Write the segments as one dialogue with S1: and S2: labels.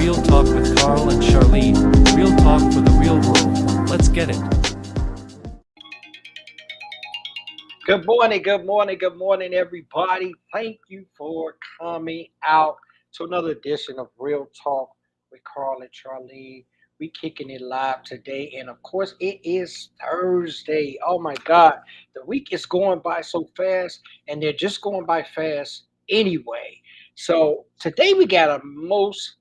S1: Real Talk with Carl and Charlene. Real talk for the real world. Let's get it.
S2: Good morning, everybody. Thank you for coming out to another edition of Real Talk with Carl and Charlene. We kicking it live today, and of course, it is Thursday. Oh my God, the week is going by so fast, and they're just going by fast anyway. So today we got a most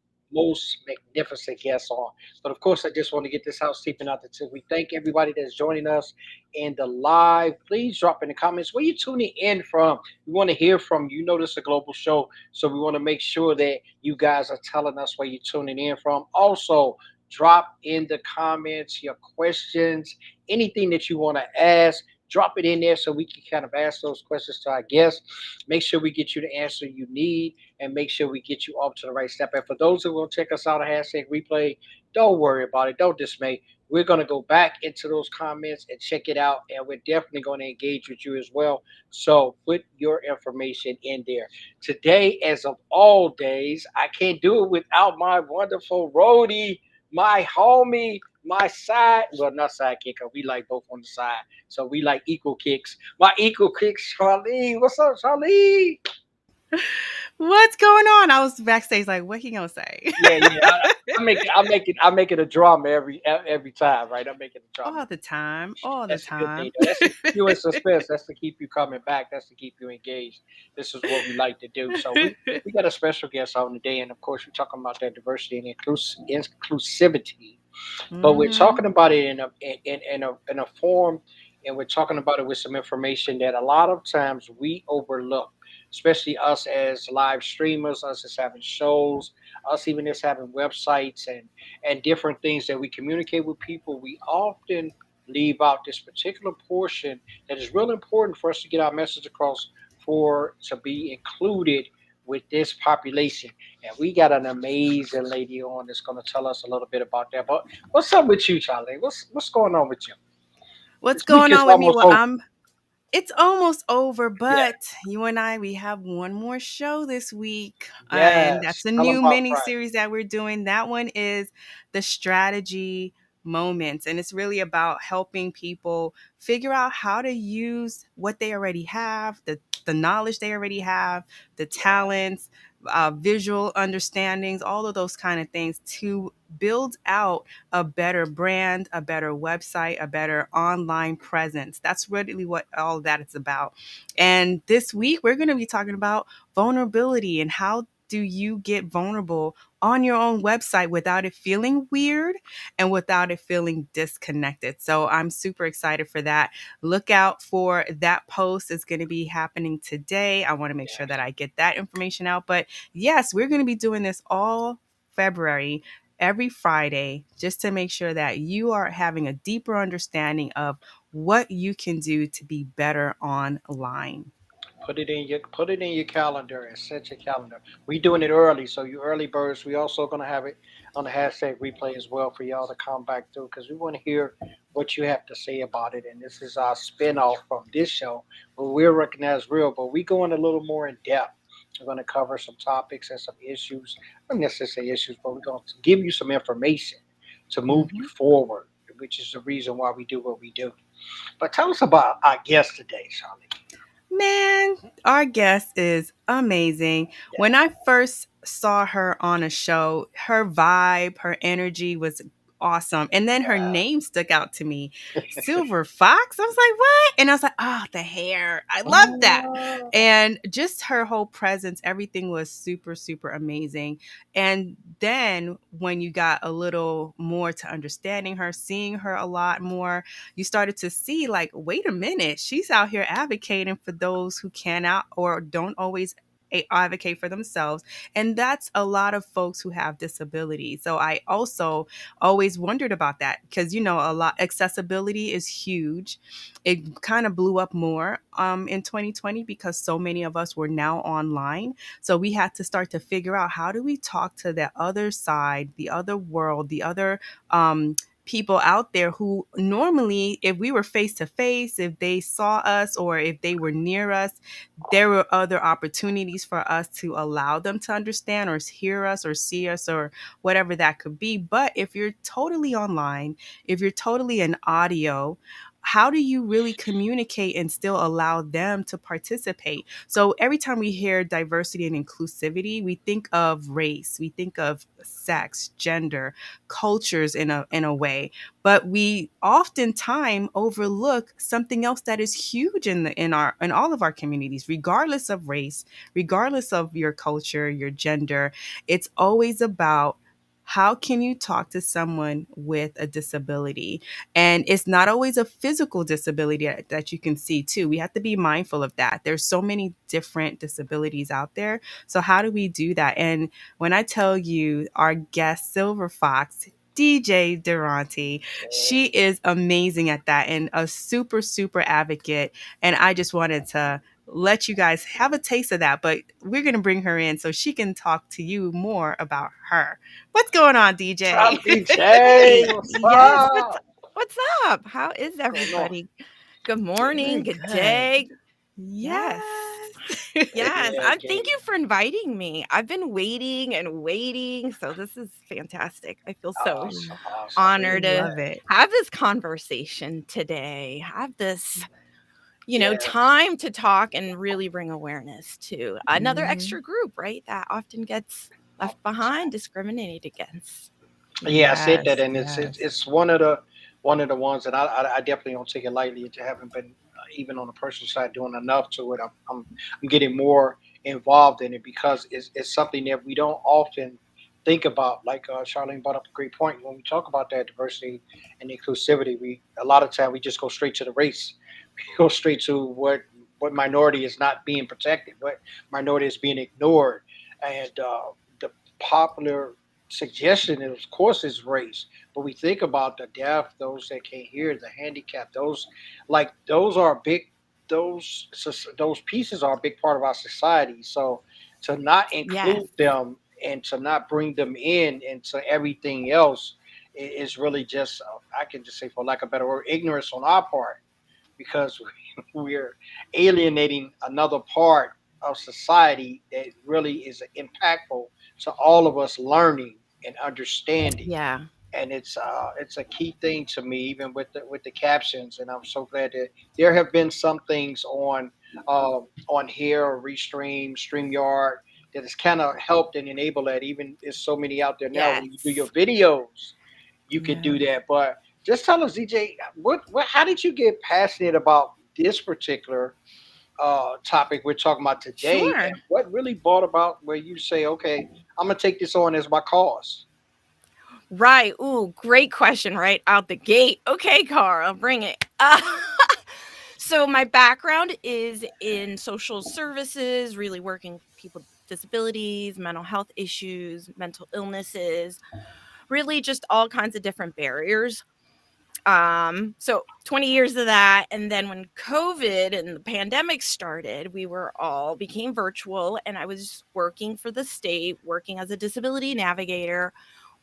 S2: magnificent guest on. But of course, I just want to get this housekeeping out there too. We thank everybody that's joining us in the live. Please drop in the comments where you tuning in from. We want to hear from you. You know this is a global show, so we want to make sure that you guys are telling us where you're tuning in from. Also, drop in the comments your questions, anything that you want to ask. Drop it in there so we can kind of ask those questions to our guests. Make sure we get you the answer you need and make sure we get you off to the right step. And for those who will check us out on hashtag replay, don't worry about it. Don't dismay. We're going to go back into those comments and check it out. And we're definitely going to engage with you as well. So put your information in there. Today, as of all days, I can't do it without my wonderful roadie, my homie, my side. Well, not side kicker. We like both on the side. So we like equal kicks. My equal kicks, Charlene. What's up, Charlene?
S3: What's going on? I was backstage like, what he gonna say?
S2: Yeah. I make it a drama every time, right? I make it a drama.
S3: All the time. All the
S2: That's a good thing,
S3: time.
S2: though. That's to keep you in suspense. That's to keep you coming back. That's to keep you engaged. This is what we like to do. So we got a special guest on today, and of course, we're talking about that diversity and inclusivity. But we're
S3: hmm
S2: talking about it in a form, and we're talking about it with some information that a lot of times we overlook, especially us as live streamers, us as having shows, us even as having websites and different things that we communicate with people. We often leave out this particular portion that is real important for us to get our message across, for to be included with this population. And we got an amazing lady on that's going to tell us a little bit about that. But what's up with you, Charlie? What's going on with you?
S3: What's
S2: This week
S3: going
S2: is
S3: on with me?
S2: almost
S3: Well,
S2: over.
S3: it's almost over,
S2: Yeah.
S3: but you and I, we have one more show this week. And
S2: Yes.
S3: that's a
S2: Tell them
S3: new
S2: about
S3: mini
S2: Friday.
S3: series that we're doing. That one is the strategy moments. And it's really about helping people figure out how to use what they already have, the knowledge they already have, the
S2: Yeah.
S3: talents, visual understandings, all of those kind of things to build out a better brand, a better website, a better online presence. That's really what all of that is about. And this week, we're going to be talking about vulnerability and how do you get vulnerable on your own website without it feeling weird and without it feeling disconnected. So I'm super excited for that. Look out for that post. It's going to be happening today. I want to make sure that
S2: Yes.
S3: I get that information out. But yes, we're going to be doing this all February every Friday just to make sure that you are having a deeper understanding of what you can do to be better online.
S2: Put it in your calendar and set your calendar. We doing it early, so you early birds. We also gonna have it on the hashtag replay as well for y'all to come back through because we want to hear what you have to say about it. And this is our spinoff from this show where we're recognized real, but we go in a little more in depth. We're going to cover some topics and some issues. Not necessarily issues, but we're going to give you some information to move you
S3: Mhm.
S2: forward, which is the reason why we do what we do. But tell us about our guest today, Charlie.
S3: Man, our guest is amazing. When I first saw her on a show, her vibe, her energy was awesome. And then her
S2: Yeah.
S3: name stuck out to me, Silver Fox. I was like, what? And I was like, oh, the hair. I love that.
S2: Oh,
S3: And just her whole presence, everything was super, super amazing. And then when you got a little more to understanding her, seeing her a lot more, you started to see like, wait a minute, she's out here advocating for those who cannot or don't always advocate for themselves, and that's a lot of folks who have disabilities. So I also always wondered about that because a lot accessibility is huge. It kind of blew up more in 2020 because so many of us were now online, so we had to start to figure out how do we talk to the other side, the other world, the other people out there who normally, if we were face to face, if they saw us or if they were near us, there were other opportunities for us to allow them to understand or hear us or see us or whatever that could be. But if you're totally online, if you're totally an audio, how do you really communicate and still allow them to participate? So every time we hear diversity and inclusivity, we think of race, we think of sex, gender, cultures in a way, but we oftentimes overlook something else that is huge in all of our communities, regardless of race, regardless of your culture, your gender. It's always about how can you talk to someone with a disability? And it's not always a physical disability that you can see too. We have to be mindful of that. There's so many different disabilities out there. So how do we do that? And when I tell you our guest Silver Fox, Deejae Durante, she is amazing at that and a super, super advocate. And I just wanted to let you guys have a taste of that, but we're going to bring her in so she can talk to you more about her. What's going on, DJ?
S2: Top DJ, what's
S4: Yes,
S2: up?
S4: what's up? How is
S2: What's going on?
S4: everybody? Good morning,
S3: Good,
S4: good
S3: good.
S4: day.
S3: Yes.
S4: Yes. Yes,
S2: Yeah,
S4: I thank
S2: Gabe.
S4: you for inviting me. I've been waiting and waiting, so this is fantastic. I feel so
S2: Awesome, awesome. I'm
S3: We
S4: honored
S2: really
S4: to
S3: love
S2: glad.
S3: it.
S4: have this conversation today. Have this,
S2: Yes,
S4: time to talk and really bring awareness to another
S3: Mhm.
S4: extra group, right? That often gets left behind, discriminated against.
S2: yeah, I said that,
S3: Yes,
S2: and
S3: yes.
S2: it's one of the ones that I definitely don't take it lightly. It haven't been even on the personal side doing enough to it. I'm getting more involved in it because it's something that we don't often think about. Like Charlene brought up a great point when we talk about that diversity and inclusivity. We a lot of time we just go straight to the race, we go straight to what minority is not being protected, what minority is being ignored, and the popular suggestion is, of course, is race, but we think about the deaf, those that can't hear, the handicapped, those like those are big, those pieces are a big part of our society. So to not
S4: Yes.
S2: include them and to not bring them in into everything else is really just, I can just say, for lack of a better word, ignorance on our part, because we're alienating another part of society that really is impactful to all of us learning and understanding.
S4: Yeah.
S2: And it's a key thing to me, even with the captions. And I'm so glad that there have been some things on here or Restream, Streamyard that has kind of helped and enabled that. Even there's so many out there now. When you do your
S4: Yes.
S2: videos, you could do
S3: Yes.
S2: that. But just tell us, DJ, what how did you get passionate about this particular topic we're talking about today,
S4: Sure.
S2: and what really brought about where you say, okay, I'm gonna take this on as my cause?
S4: Right. Ooh, great question right out the gate. Okay, Carl, bring it. So my background is in social services, really working with people with disabilities, mental health issues, mental illnesses, really just all kinds of different barriers. So 20 years of that, and then when COVID and the pandemic started, we were all became virtual, and I was working for the state, working as a disability navigator,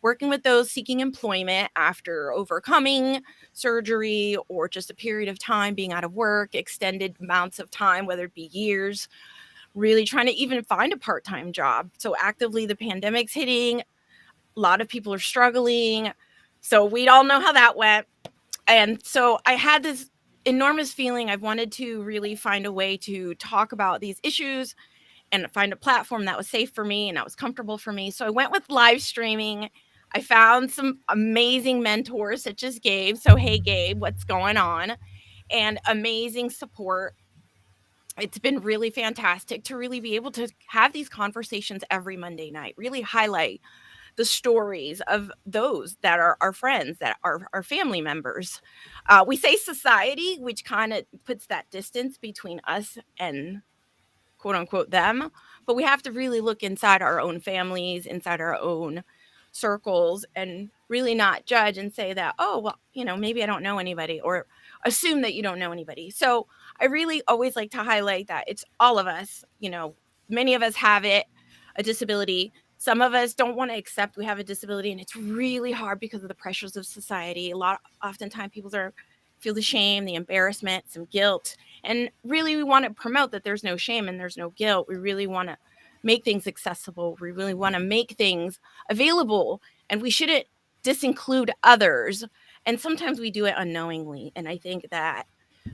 S4: working with those seeking employment after overcoming surgery or just a period of time being out of work, extended amounts of time, whether it be years, really trying to even find a part-time job. So actively the pandemic's hitting, a lot of people are struggling. So we all know how that went. And so I had this enormous feeling I wanted to really find a way to talk about these issues and find a platform that was safe for me and that was comfortable for me. So I went with live streaming. I found some amazing mentors such as Gabe. So, hey, Gabe, what's going on? And amazing support. It's been really fantastic to really be able to have these conversations every Monday night, really highlight the stories of those that are our friends, that are our family members. We say society, which kind of puts that distance between us and quote unquote them, but we have to really look inside our own families, inside our own circles, and really not judge and say that, oh, well, maybe I don't know anybody, or assume that you don't know anybody. So I really always like to highlight that it's all of us, many of us have it, a disability. Some of us don't want to accept we have a disability, and it's really hard because of the pressures of society. Oftentimes people feel the shame, the embarrassment, some guilt. And really we want to promote that there's no shame and there's no guilt. We really want to make things accessible. We really want to make things available, and we shouldn't disinclude others. And sometimes we do it unknowingly. And I think that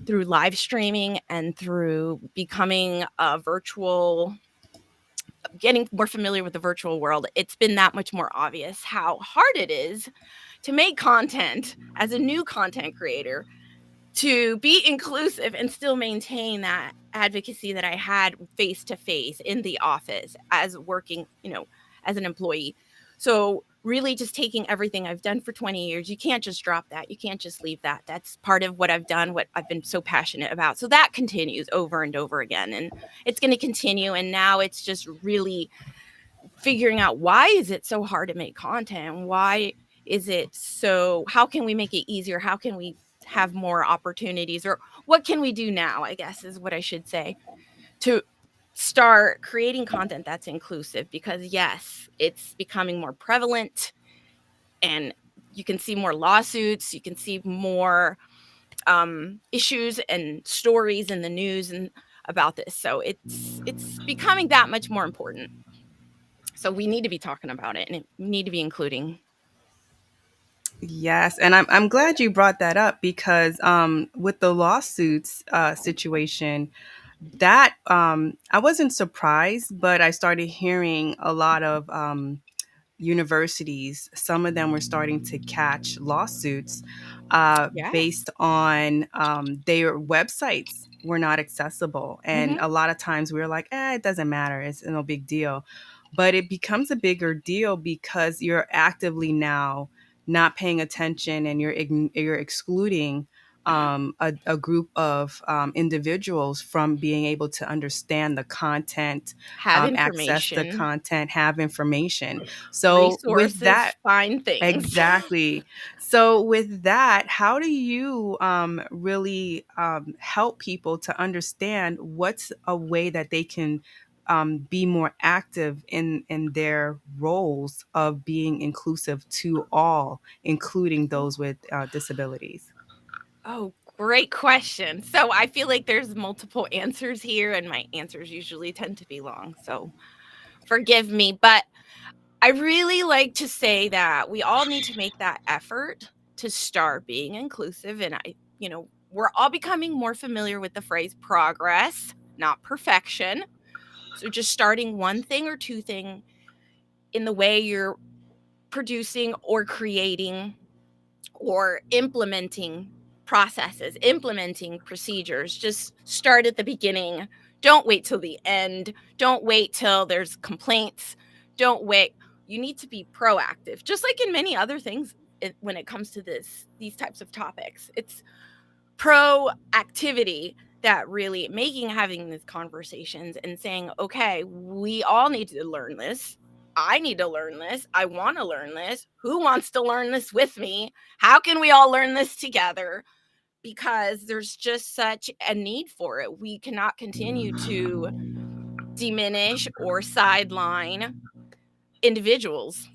S4: through live streaming and through becoming a virtual, getting more familiar with the virtual world, it's been that much more obvious how hard it is to make content as a new content creator, to be inclusive and still maintain that advocacy that I had face to face in the office as working, as an employee. So really just taking everything I've done for 20 years, you can't just drop that. You can't just leave that. That's part of what I've done, what I've been so passionate about. So that continues over and over again, and it's going to continue. And now it's just really figuring out, why is it so hard to make content? Why is it so, how can we make it easier? How can we have more opportunities, or what can we do now, I guess is what I should say, to start creating content that's inclusive? Because yes, it's becoming more prevalent, and you can see more lawsuits, you can see more issues and stories in the news and about this. So it's becoming that much more important. So we need to be talking about it, and we need to be including.
S3: Yes, and I'm glad you brought that up, because with the lawsuits situation, that I wasn't surprised, but I started hearing a lot of universities. Some of them were starting to catch lawsuits
S4: Yeah.
S3: based on their websites were not accessible, and
S4: Mm-hmm.
S3: a lot of times we were like, it doesn't matter, it's no big deal. But it becomes a bigger deal because you're actively now not paying attention, and you're excluding a group of individuals from being able to understand the content,
S4: Have
S3: access the
S4: information,
S3: content, have information. So with
S4: resources,
S3: that,
S4: find things.
S3: exactly. So with that, how do you really help people to understand what's a way that they can be more active in their roles of being inclusive to all, including those with disabilities?
S4: Oh, great question. So I feel like there's multiple answers here, and my answers usually tend to be long. So forgive me. But I really like to say that we all need to make that effort to start being inclusive. And we're all becoming more familiar with the phrase progress, not perfection. So just starting one thing or two thing in the way you're producing or creating or implementing processes, implementing procedures. Just start at the beginning. Don't wait till the end. Don't wait till there's complaints. Don't wait. You need to be proactive, just like in many other things when it comes to these types of topics. It's proactivity that really having these conversations and saying, okay, we all need to learn this. I need to learn this. I want to learn this. Who wants to learn this with me? How can we all learn this together? Because there's just such a need for it. We cannot continue to diminish or sideline individuals.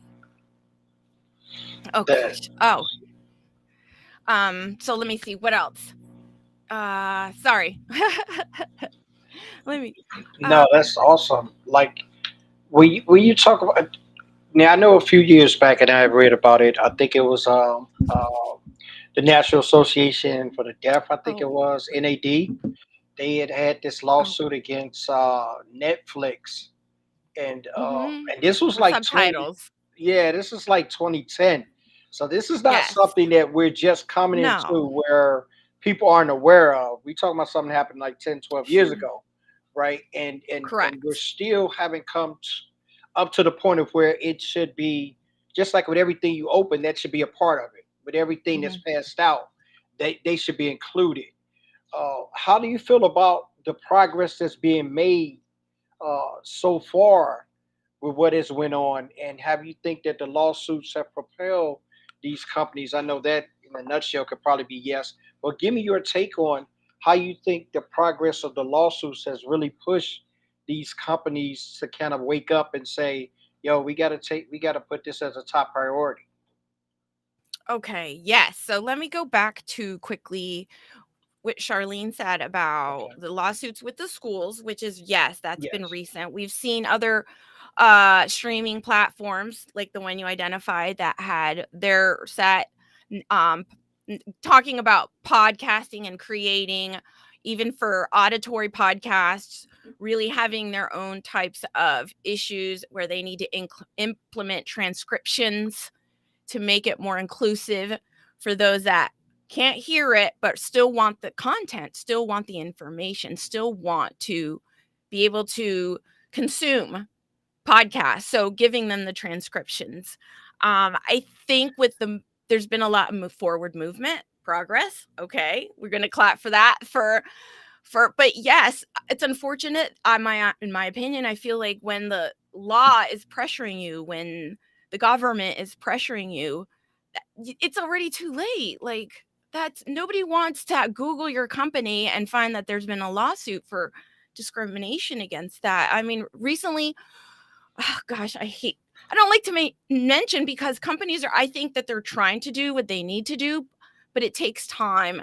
S4: Oh
S2: That
S4: gosh. Oh. So let me see what else. Sorry. Let me
S2: no, that's awesome. Like when you talk about now, I know a few years back, and I read about it. I think it was the National Association for the Deaf. I think it
S4: oh
S2: was NAD. They had this
S4: oh
S2: lawsuit against Netflix,
S4: mm-hmm.
S2: and this was
S4: For
S2: like 20.
S4: subtitles.
S2: Yeah, this is like 2010. So this is not
S4: Yes.
S2: something that we're just coming
S4: No.
S2: into where people aren't aware of. We talking about something that happened like 10, 12 years
S4: Sure.
S2: ago, right? And we're
S4: Correct.
S2: still haven't come up to the point of where it should be just like with everything you open, that should be a part of it. With everything that's
S4: Mm-hmm.
S2: passed out, they should be included. How do you feel about the progress that's being made so far with what has went on, and have you think that the lawsuits have propelled these companies? I know that in a nutshell could probably be yes, but give me your take on how you think the progress of the lawsuits has really pushed these companies to kind of wake up and say, yo, we gotta put this as a top priority.
S4: Okay, yes. So let me go back to quickly what Charlene said about
S2: Okay.
S4: the lawsuits with the schools, which is yes, that's been
S2: Yes.
S4: recent. We've seen other streaming platforms like the one you identified that had their set um talking about podcasting and creating even for auditory podcasts really having their own types of issues where they need to implement transcriptions to make it more inclusive for those that can't hear it but still want the content, still want the information, still want to be able to consume podcasts. So giving them the transcriptions. I think with there's been a lot of forward movement, progress. Okay, we're gonna clap for that. But yes, it's unfortunate. In my opinion, I feel like when the law is pressuring you, when the government is pressuring you, it's already too late. Like that's nobody wants to Google your company and find that there's been a lawsuit for discrimination against that. I mean, recently, oh gosh, I don't like to mention because companies are, I think that they're trying to do what they need to do, but it takes time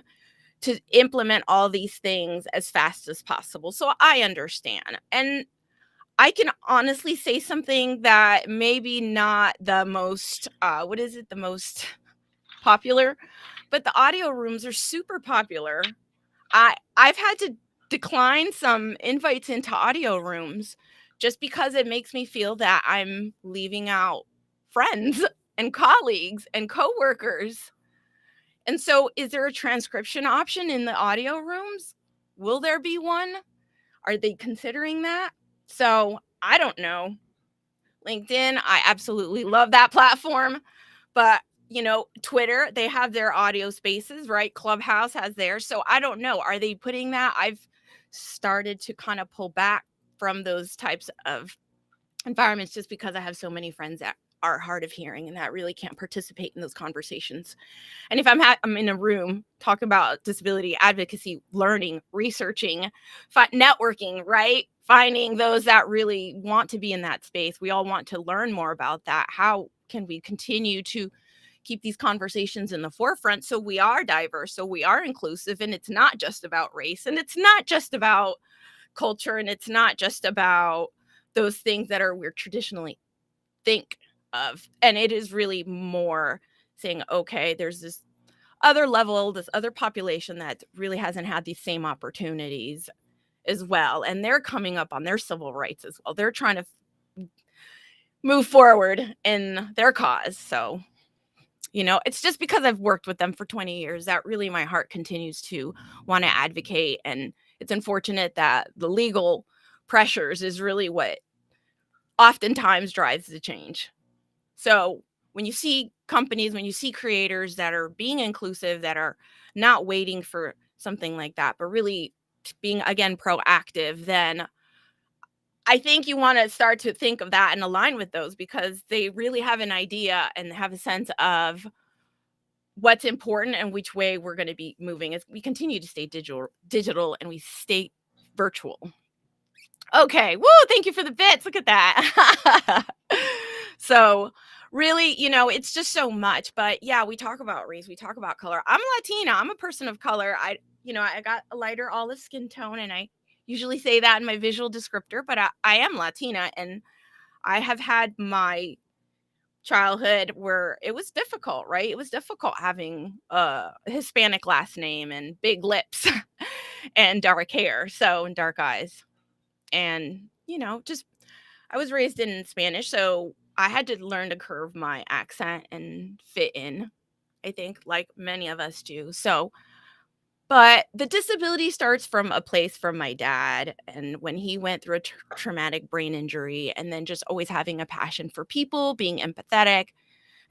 S4: to implement all these things as fast as possible. So I understand. And I can honestly say something that maybe not the most, what is it, the most popular, but the audio rooms are super popular. I've had to decline some invites into audio rooms just because it makes me feel that I'm leaving out friends and colleagues and coworkers. And so is there a transcription option in the audio rooms? Will there be one? Are they considering that? So I don't know. LinkedIn, I absolutely love that platform. But, Twitter, they have their audio spaces, right? Clubhouse has theirs. So I don't know. Are they putting that? I've started to kind of pull back from those types of environments just because I have so many friends that are hard of hearing and that really can't participate in those conversations. And if I'm in a room talking about disability advocacy, learning, researching, networking, right? Finding those that really want to be in that space. We all want to learn more about that. How can we continue to keep these conversations in the forefront so we are diverse, so we are inclusive, and it's not just about race, and it's not just about culture, and it's not just about those things that we're traditionally think of. And it is really more saying, okay, there's this other level, this other population that really hasn't had these same opportunities as well. And they're coming up on their civil rights as well. They're trying to move forward in their cause. So, it's just because I've worked with them for 20 years that really my heart continues to want to advocate. And it's unfortunate that the legal pressures is really what oftentimes drives the change. So when you see companies, when you see creators that are being inclusive, that are not waiting for something like that, but really being, again, proactive, then I think you want to start to think of that and align with those because they really have an idea and have a sense of what's important and which way we're going to be moving as we continue to stay digital and we stay virtual. Okay. Woo. Thank you for the bits. Look at that. So really, it's just so much. But yeah, we talk about race. We talk about color. I'm Latina. I'm a person of color. I got a lighter olive skin tone, and I usually say that in my visual descriptor, but I am Latina, and I have had my childhood where it was difficult, right? It was difficult having a Hispanic last name and big lips and dark hair, and dark eyes. And, just I was raised in Spanish, so I had to learn to curve my accent and fit in, I think, like many of us do. So, but the disability starts from a place from my dad. And when he went through a traumatic brain injury, and then just always having a passion for people, being empathetic,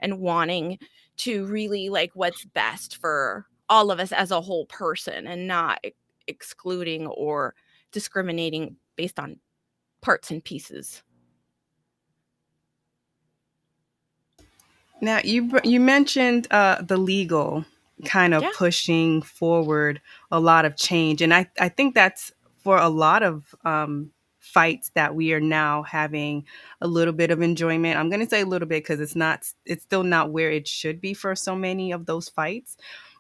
S4: and wanting to really like what's best for all of us as a whole person and not excluding or discriminating based on parts and pieces.
S3: Now you mentioned the legal kind of
S4: Yeah.
S3: pushing forward a lot of change, and I think that's for a lot of fights that we are now having a little bit of enjoyment. I'm going to say a little bit because it's still not where it should be for so many of those fights.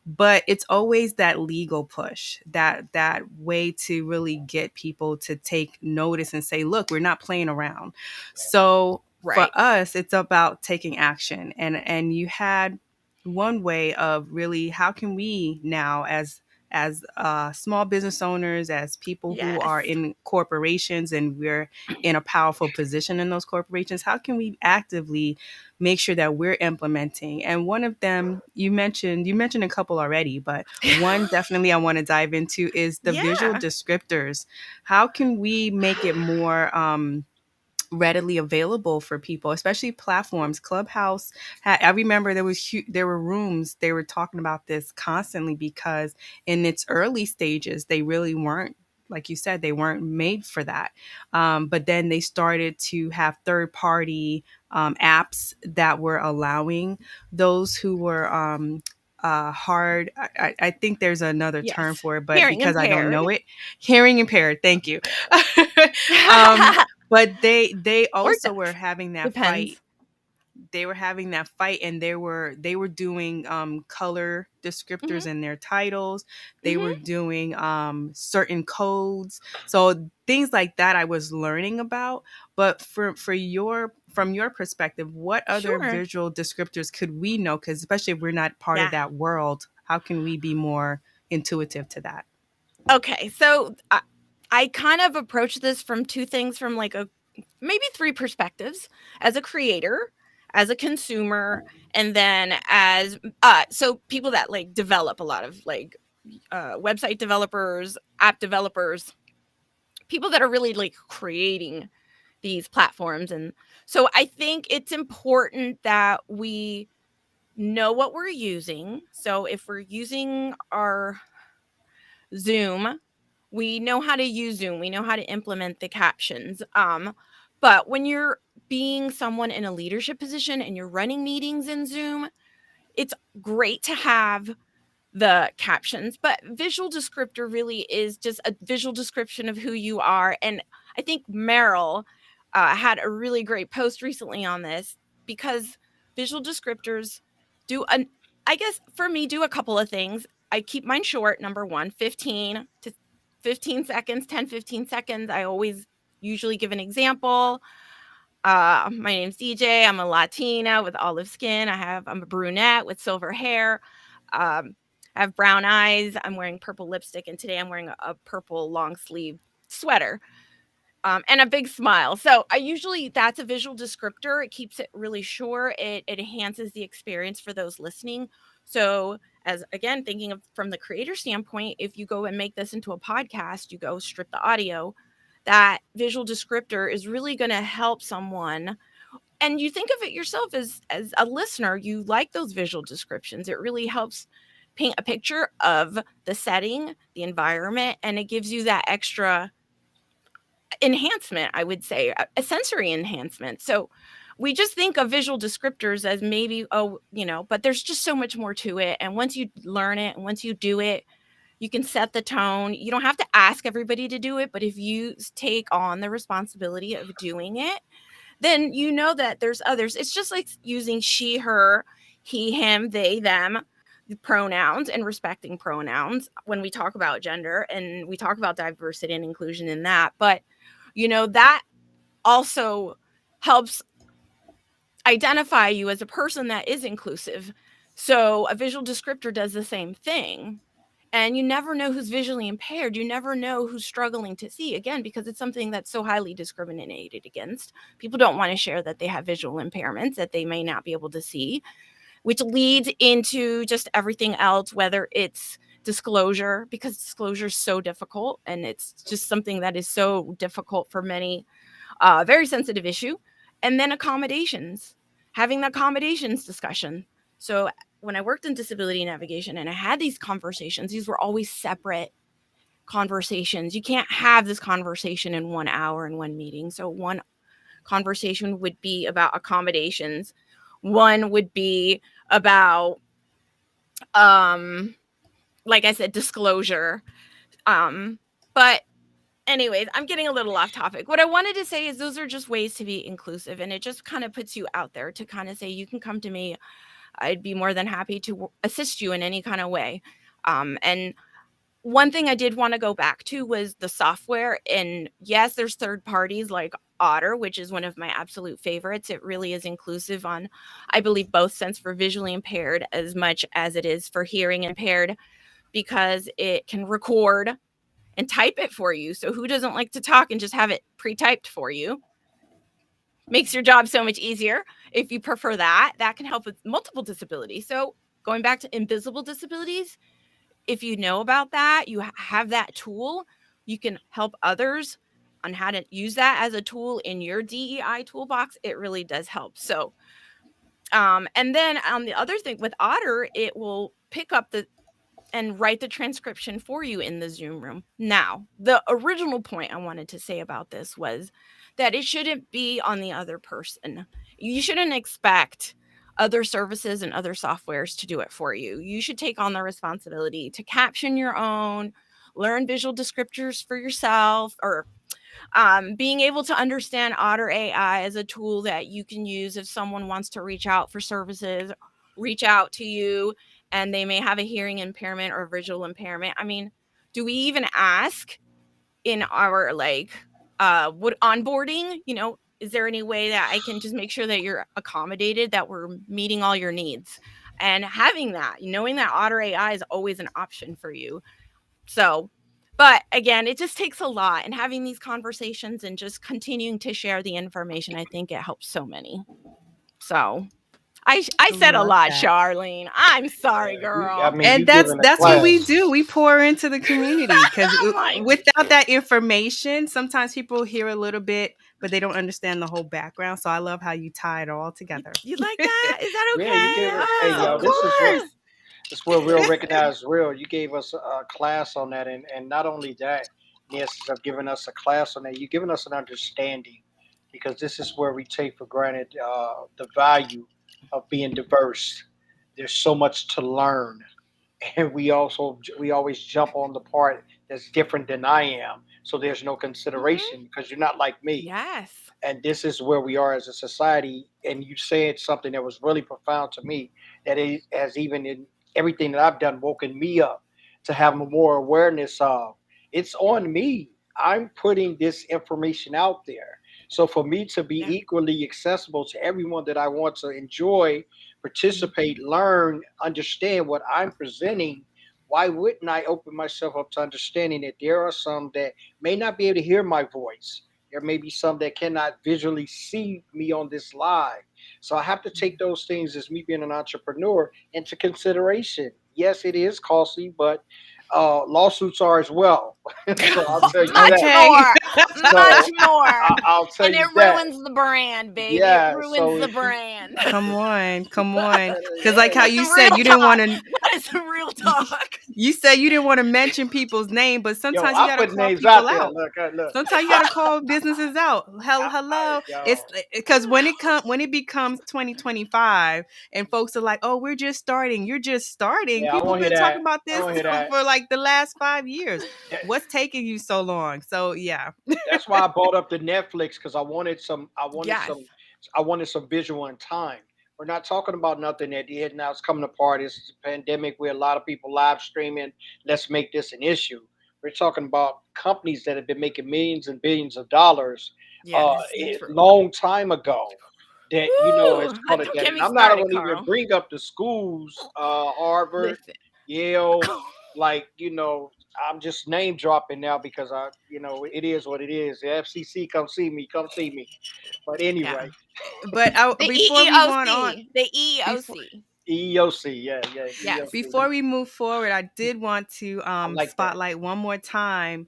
S3: But it's always that legal push, that way to really get people to take notice and say, look, we're not playing around. So for
S4: Right.
S3: us, it's about taking action. And you had one way of really, how can we now, as small business owners, as people who
S4: Yes.
S3: are in corporations and we're in a powerful position in those corporations, how can we actively make sure that we're implementing? And one of them, you mentioned a couple already, but one definitely I want to dive into is the visual
S4: Yeah.
S3: descriptors. How can we make it more readily available for people, especially platforms? Clubhouse I remember there were rooms, they were talking about this constantly, because in its early stages they really weren't, like you said, they weren't made for that. But then they started to have third party apps that were allowing those who were hard, I think there's another term
S4: Yes.
S3: for it, but
S4: Hearing
S3: because I don't
S4: impaired.
S3: know it, hearing impaired, thank you. But they
S4: Or
S3: also were
S4: deaf.
S3: having that fight.
S4: Depends.
S3: They were having that fight, and they were doing color descriptors
S4: Hmm.
S3: in their titles. They were
S4: Hmm.
S3: doing certain codes, so things like that I was learning about. But from your perspective, what other
S4: Sure.
S3: visual descriptors could we know, because especially if we're not part of
S4: Yeah.
S3: that world, how can we be more intuitive to that?
S4: Okay. So I kind of approach this from two things, from like a maybe three perspectives: as a creator, as a consumer, and then as so people that like develop a lot of like website developers, app developers, people that are really like creating these platforms. And so I think it's important that we know what we're using. So if we're using our Zoom, we know how to use Zoom, we know how to implement the captions. But when you're being someone in a leadership position and you're running meetings in Zoom, it's great to have the captions, but visual descriptor really is just a visual description of who you are. And I think Meryl had a really great post recently on this, because visual descriptors do an I guess for me do a couple of things. I keep mine short. Number one, 15 to 15 seconds, 10, 15 seconds. I always usually give an example. My name's DJ. I'm a Latina with olive skin. I'm a brunette with silver hair. I have brown eyes. I'm wearing purple lipstick, and today I'm wearing a purple long sleeve sweater, and a big smile. So that's a visual descriptor. It keeps it really short. It enhances the experience for those listening. So, as again, thinking of from the creator standpoint, if you go and make this into a podcast, you go strip the audio, that visual descriptor is really going to help someone. And you think of it yourself as a listener, you like those visual descriptions. It really helps paint a picture of the setting, the environment, and it gives you that extra enhancement, I would say, a sensory enhancement. So we just think of visual descriptors as maybe, but there's just so much more to it. And once you learn it and once you do it, you can set the tone. You don't have to ask everybody to do it, but if you take on the responsibility of doing it, then you know that there's others. It's just like using she, her, he, him, they, them, the pronouns, and respecting pronouns when we talk about gender and we talk about diversity and inclusion in that. But, that also helps identify you as a person that is inclusive. So a visual descriptor does the same thing. And you never know who's visually impaired. You never know who's struggling to see, again, because it's something that's so highly discriminated against. People don't want to share that they have visual impairments that they may not be able to see, which leads into just everything else, whether it's disclosure, because disclosure is so difficult, and it's just something that is so difficult for many, very sensitive issue. And then accommodations, having the accommodations discussion. So when I worked in disability navigation and I had these conversations, these were always separate conversations. You can't have this conversation in 1 hour in one meeting. So one conversation would be about accommodations. One would be about, like I said, disclosure. But anyways, I'm getting a little off topic. What I wanted to say is those are just ways to be inclusive, and it just kind of puts you out there to kind of say, you can come to me. I'd be more than happy to assist you in any kind of way. And one thing I did want to go back to was the software. And yes, there's third parties like Otter, which is one of my absolute favorites. It really is inclusive on, I believe, both sense for visually impaired as much as it is for hearing impaired, because it can record and type it for you. So who doesn't like to talk and just have it pre-typed for you? Makes your job so much easier. If you prefer that, that can help with multiple disabilities. So going back to invisible disabilities, if you know about that, you have that tool, you can help others on how to use that as a tool in your DEI toolbox. It really does help. So, and then on the other thing with Otter, it will pick up and write the transcription for you in the Zoom room. Now, the original point I wanted to say about this was that it shouldn't be on the other person. You shouldn't expect other services and other softwares to do it for you. You should take on the responsibility to caption your own, learn visual descriptors for yourself, or being able to understand Otter AI as a tool that you can use if someone wants to reach out for services, reach out to you, and they may have a hearing impairment or visual impairment. I mean, do we even ask in our what onboarding, is there any way that I can just make sure that you're accommodated, that we're meeting all your needs? And having that, knowing that Otter AI is always an option for you. So, but again, it just takes a lot, and having these conversations and just continuing to share the information, I think it helps so many. So I said a
S3: Love
S4: lot,
S3: that.
S4: Charlene. I'm sorry, girl.
S2: I mean,
S3: And
S2: you giving a
S3: that's what we
S2: class.
S3: do. We pour into the community because
S4: Like,
S3: without that information, sometimes people hear a little bit, but they don't understand the whole background. So I love how you tie it all together.
S4: you like that? Is that okay?
S2: Yeah, you gave us. Hey,
S3: Yes,
S2: yo,
S3: of
S4: Oh.
S3: course.
S2: this is where real recognize real. You gave us a class on that, and not only that, in the essence of giving us a class on that, you're giving us an understanding, because this is where we take for granted the value of being diverse. There's so much to learn, and we always jump on the part that's different than I am. So there's no consideration because you're not like me.
S4: Yes.
S2: And this is where we are as a society. And you said something that was really profound to me, that it has, even in everything that I've done, woken me up to have more awareness of. It's on me. I'm putting this information out there. So for me to be
S4: Yeah.
S2: equally accessible to everyone that I want to enjoy, participate, learn, understand what I'm presenting, why wouldn't I open myself up to understanding that there are some that may not be able to hear my voice? There may be some that cannot visually see me on this live. So I have to take those things, as me being an entrepreneur, into consideration. Yes, it is costly, but lawsuits are as well. So I'll tell you
S4: Much
S2: that.
S3: Okay.
S4: more.
S2: So
S4: Much more.
S2: I'll tell
S4: And it
S2: you that.
S4: ruins the brand, baby.
S2: Yeah.
S4: It ruins
S2: So
S4: the
S2: if you,
S4: brand.
S3: Come on, come on. Because
S2: yeah,
S3: like how
S4: That's
S3: you
S4: the
S3: said,
S4: real
S3: you didn't want
S4: talk.
S3: to.
S4: That is the real talk.
S3: You said you didn't want to mention people's name, but
S2: yo,
S3: sometimes you
S2: I
S3: got to
S2: put
S3: call
S2: names
S3: people
S2: out there.
S3: out.
S2: Look, look.
S3: Sometimes you got to call businesses out. Hello. It's
S2: Yo,
S3: because when it becomes 2025 and folks are like, "Oh, we're just starting." You're just starting.
S2: yeah, I
S3: People
S2: won't hear
S3: been talking
S2: that.
S3: about
S2: I
S3: this
S2: won't hear that.
S3: for like the last 5 years.
S2: That-
S3: What's taking you so long? So, yeah.
S2: That's why I bought up the Netflix, because
S4: Yes.
S2: I wanted some visual in time. We're not talking about nothing that is now it's coming apart. This is a pandemic where a lot of people live streaming. Let's make this an issue. We're talking about companies that have been making millions and billions of dollars
S4: Yes.
S2: a
S4: True.
S2: long time ago. That
S4: Woo!
S2: it's called it
S4: Don't
S2: that,
S4: get
S2: and
S4: me
S2: I'm not
S4: started,
S2: going to even
S4: Carl.
S2: bring up the schools, Harvard,
S4: Listen.
S2: Yale, like I'm just name dropping now because it is what it is. The FCC, come see me. But
S4: Yeah.
S2: anyway,
S3: But
S4: The
S3: before we go on,
S4: EEOC. The
S3: before
S4: EEOC.
S2: EEOC, yeah,
S4: Yes.
S3: before
S2: EEOC.
S3: we move forward, I did want to
S2: I like that.
S3: spotlight one more time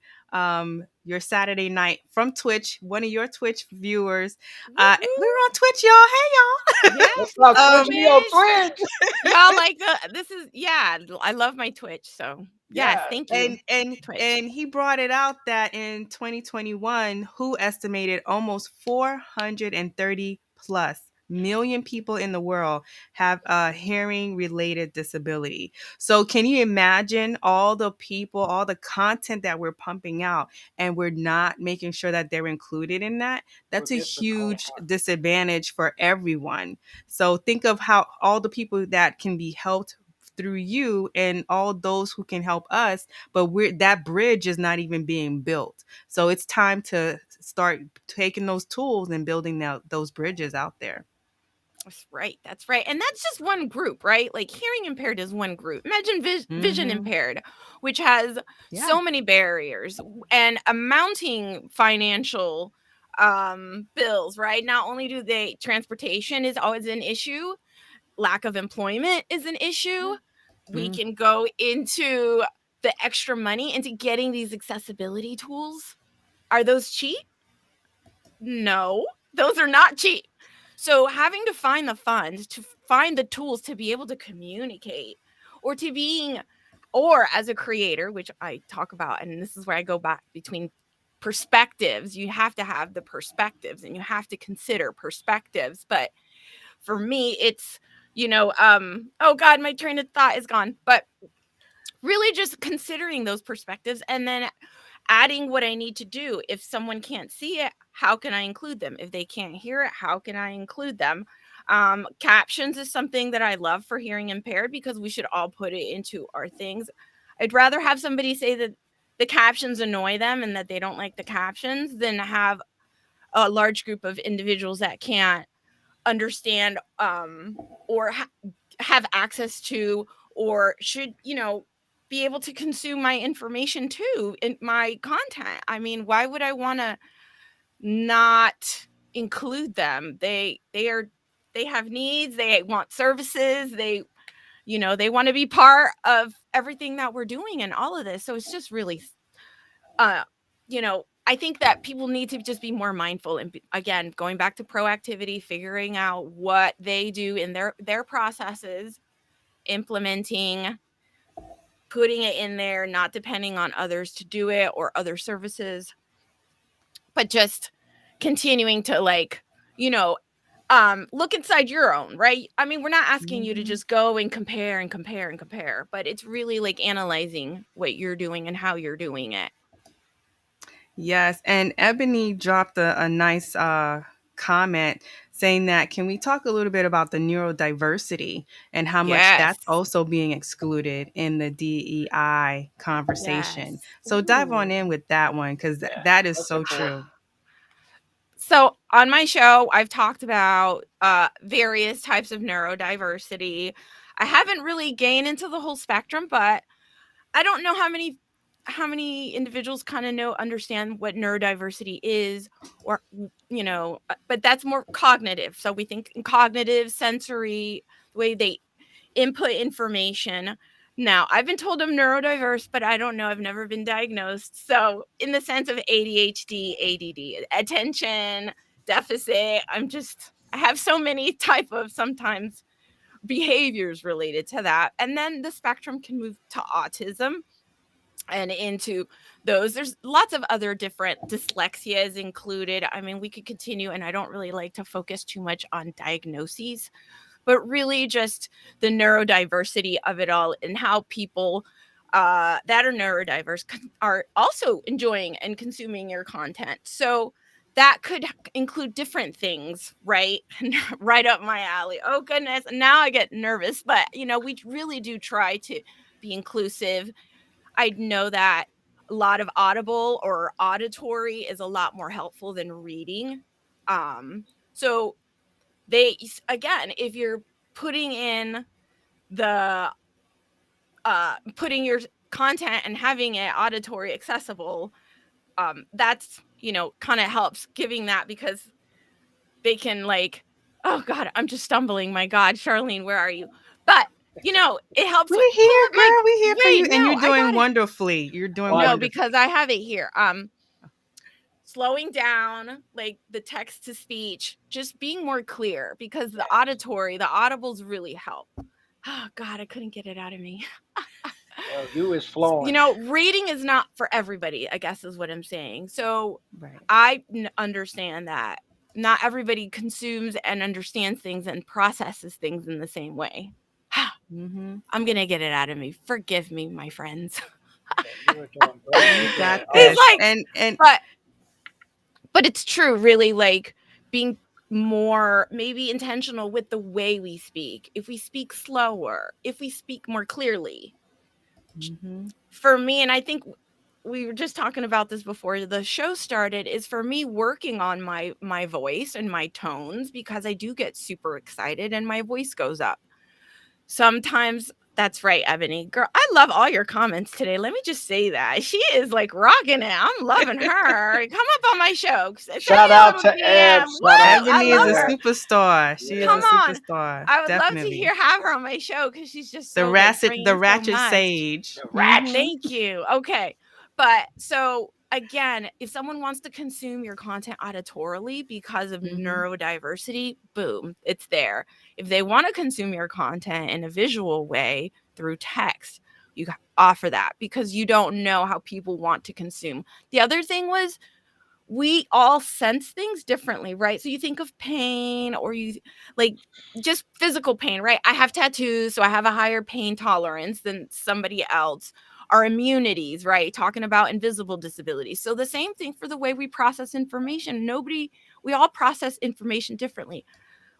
S3: your Saturday night from Twitch. One of your Twitch viewers. We're on Twitch, y'all. Hey, y'all.
S4: Yes,
S2: What's
S4: we
S2: up,
S4: on
S2: Twitch?
S3: Um,
S2: We on
S4: Twitch.
S2: Twitch.
S4: Y'all like this is I love my Twitch. So yes,
S2: Yeah.
S4: thank
S3: and
S4: you,
S3: and
S4: Twitch.
S3: and he brought it out that in 2021, who estimated almost 430 plus million people in the world have a hearing related disability. So can you imagine all the people, all the content that we're pumping out, and we're not making sure that they're included in that?
S2: Well,
S3: That's a
S2: this is going
S3: huge
S2: on.
S3: disadvantage for everyone. So think of how all the people that can be helped through you and all those who can help us, but that bridge is not even being built. So it's time to start taking those tools and building those bridges out there.
S4: That's right. That's right. And that's just one group, right? Like hearing impaired is one group. Imagine vision
S3: Mm-hmm.
S4: impaired, which has
S3: Yeah.
S4: so many barriers and a mounting financial bills, right? Not only do they transportation is always an issue, lack of employment is an issue. We
S3: Mm.
S4: can go into the extra money into getting these accessibility tools. Are those cheap? No, those are not cheap. So having to find the funds, to find the tools to be able to communicate, or to being, or as a creator, which I talk about, and this is where I go back between perspectives. You have to have the perspectives and you have to consider perspectives. But for me, it's, oh God, my train of thought is gone. But really just considering those perspectives and then adding what I need to do. If someone can't see it, how can I include them? If they can't hear it, how can I include them? Captions is something that I love for hearing impaired because we should all put it into our things. I'd rather have somebody say that the captions annoy them and that they don't like the captions than have a large group of individuals that can't understand or have access to, or should, be able to consume my information too, in my content. I mean, why would I want to not include them? They have needs, they want services, they want to be part of everything that we're doing and all of this. So it's just really uh I think that people need to just be more mindful and again, going back to proactivity, figuring out what they do in their processes, implementing, putting it in there, not depending on others to do it or other services, but just continuing to look inside your own, right? I mean, we're not asking you to
S3: Mm-hmm.
S4: just go and compare and compare and compare, but it's really like analyzing what you're doing and how you're doing it.
S3: Yes, and Ebony dropped a nice comment saying that can we talk a little bit about the neurodiversity and how much
S4: Yes.
S3: that's also being excluded in the DEI conversation.
S4: Yes.
S3: So dive on in with that one because
S2: Yeah,
S3: that is
S2: that's
S3: so
S2: important.
S3: true.
S4: So on my show, I've talked about various types of neurodiversity. I haven't really gained into the whole spectrum, but I don't know how many individuals kind of understand what neurodiversity is, or but that's more cognitive. So we think in cognitive, sensory, the way they input information. Now, I've been told I'm neurodiverse, but I don't know. I've never been diagnosed. So, in the sense of ADHD, ADD, attention deficit, I have so many type of sometimes behaviors related to that. And then the spectrum can move to autism and into those. There's lots of other different dyslexias included. I mean, we could continue, and I don't really like to focus too much on diagnoses, but really just the neurodiversity of it all and how people that are neurodiverse are also enjoying and consuming your content. So that could include different things, right? Right up my alley. Oh goodness, now I get nervous, but we really do try to be inclusive. I know that a lot of audible or auditory is a lot more helpful than reading. So they, again, if you're putting in the putting your content and having it auditory accessible, that's kind of helps giving that, because they can oh God, I'm just stumbling, my God, Charlene, where are you? But it helps
S3: We're
S4: pull
S3: here,
S4: up
S3: girl. We're here for you.
S4: wait,
S3: And you're
S4: no, I
S3: doing
S4: got it.
S3: wonderfully. You're doing
S2: Well,
S4: No,
S3: wonderfully.
S4: because I have it here. Slowing down like the text to speech, just being more clear, because the auditory, the audibles really help. Oh God, I couldn't get it out of me.
S2: you is flowing.
S4: Reading is not for everybody, I guess is what I'm saying. So
S3: Right.
S4: I understand that not everybody consumes and understands things and processes things in the same way.
S3: Mm-hmm.
S4: I'm going to get it out of me. Forgive me, my friends.
S2: You were doing great.
S3: You got
S4: It's
S3: this.
S4: like,
S3: And
S4: but it's true, really, like being more maybe intentional with the way we speak. If we speak slower, if we speak more clearly.
S3: mm-hmm.
S4: For me, and I think we were just talking about this before the show started, is for me working on my voice and my tones, because I do get super excited and my voice goes up. Sometimes that's right, Ebony. Girl, I love all your comments today. Let me just say that. She is like rocking it. I'm loving her. Come up on my show. Send
S2: Shout
S4: me a
S2: out
S4: little
S2: to
S4: DM.
S2: Eb.
S4: Woo!
S2: Shout out
S4: I
S3: Ebony is
S4: love
S3: a
S4: her.
S2: to Eb.
S3: superstar. She is
S4: Come
S3: a
S4: on.
S3: superstar.
S4: I would love to
S3: Definitely.
S4: have her on my show because she's just
S3: The
S4: so like
S3: ratchet,
S4: bringing
S3: the
S4: so
S3: ratchet
S4: much.
S3: sage.
S2: The ratchet.
S4: Thank you. Okay. But so again, if someone wants to consume your content auditorily because of
S3: Mhm.
S4: neurodiversity, boom, it's there. If they want to consume your content in a visual way through text, you offer that because you don't know how people want to consume. The other thing was we all sense things differently, right? So you think of pain or you like just physical pain, right? I have tattoos, so I have a higher pain tolerance than somebody else. Our immunities, right? Talking about invisible disabilities. So the same thing for the way we process information. We all process information differently.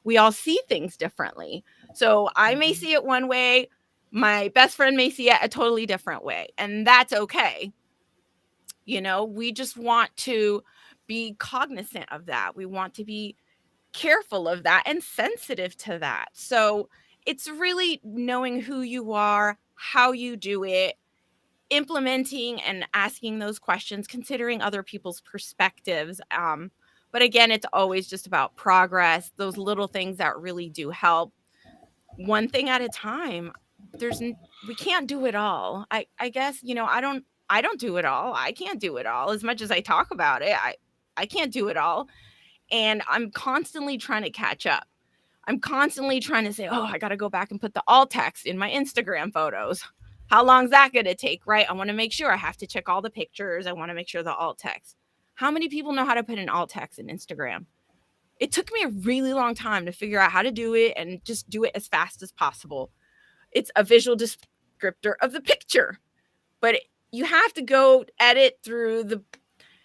S4: We all see things differently. So I may see it one way, my best friend may see it a totally different way, and that's okay. We just want to be cognizant of that. We want to be careful of that and sensitive to that. So it's really knowing who you are, how you do it, implementing and asking those questions, considering other people's perspectives. But again, it's always just about progress, those little things that really do help. One thing at a time. We can't do it all. I guess, I don't do it all. I can't do it all as much as I talk about it. I can't do it all. And I'm constantly trying to catch up. I'm constantly trying to say, oh, I got to go back and put the alt text in my Instagram photos. How long is that going to take, right? I want to make sure I have to check all the pictures. I want to make sure the alt text. How many people know how to put an alt text in Instagram? It took me a really long time to figure out how to do it and just do it as fast as possible. It's a visual descriptor of the picture, but you have to go edit through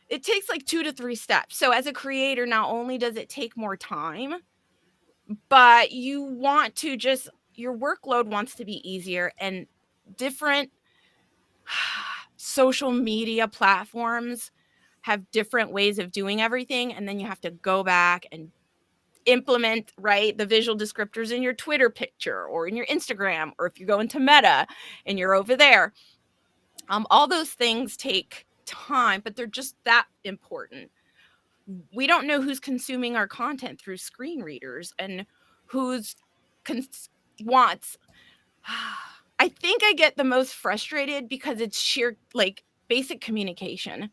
S4: it takes like 2 to 3 steps. So as a creator, not only does it take more time, but your workload wants to be easier, and different social media platforms have different ways of doing everything. And then you have to go back and implement, right, the visual descriptors in your Twitter picture or in your Instagram, or if you go into Meta and you're over there. All those things take time, but they're just that important. We don't know who's consuming our content through screen readers and who's wants. I think I get the most frustrated because it's sheer like basic communication.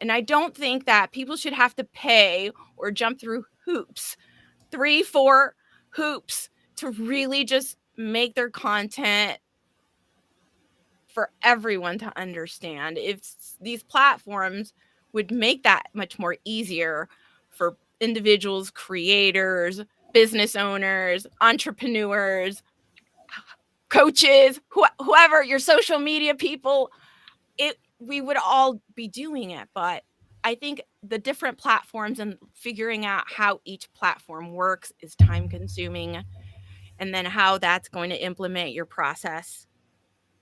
S4: And I don't think that people should have to pay or jump through hoops, 3, 4 hoops to really just make their content for everyone to understand. If these platforms would make that much more easier for individuals, creators, business owners, entrepreneurs, coaches, whoever, your social media people, we would all be doing it. But I think the different platforms and figuring out how each platform works is time consuming, and then how that's going to implement your process,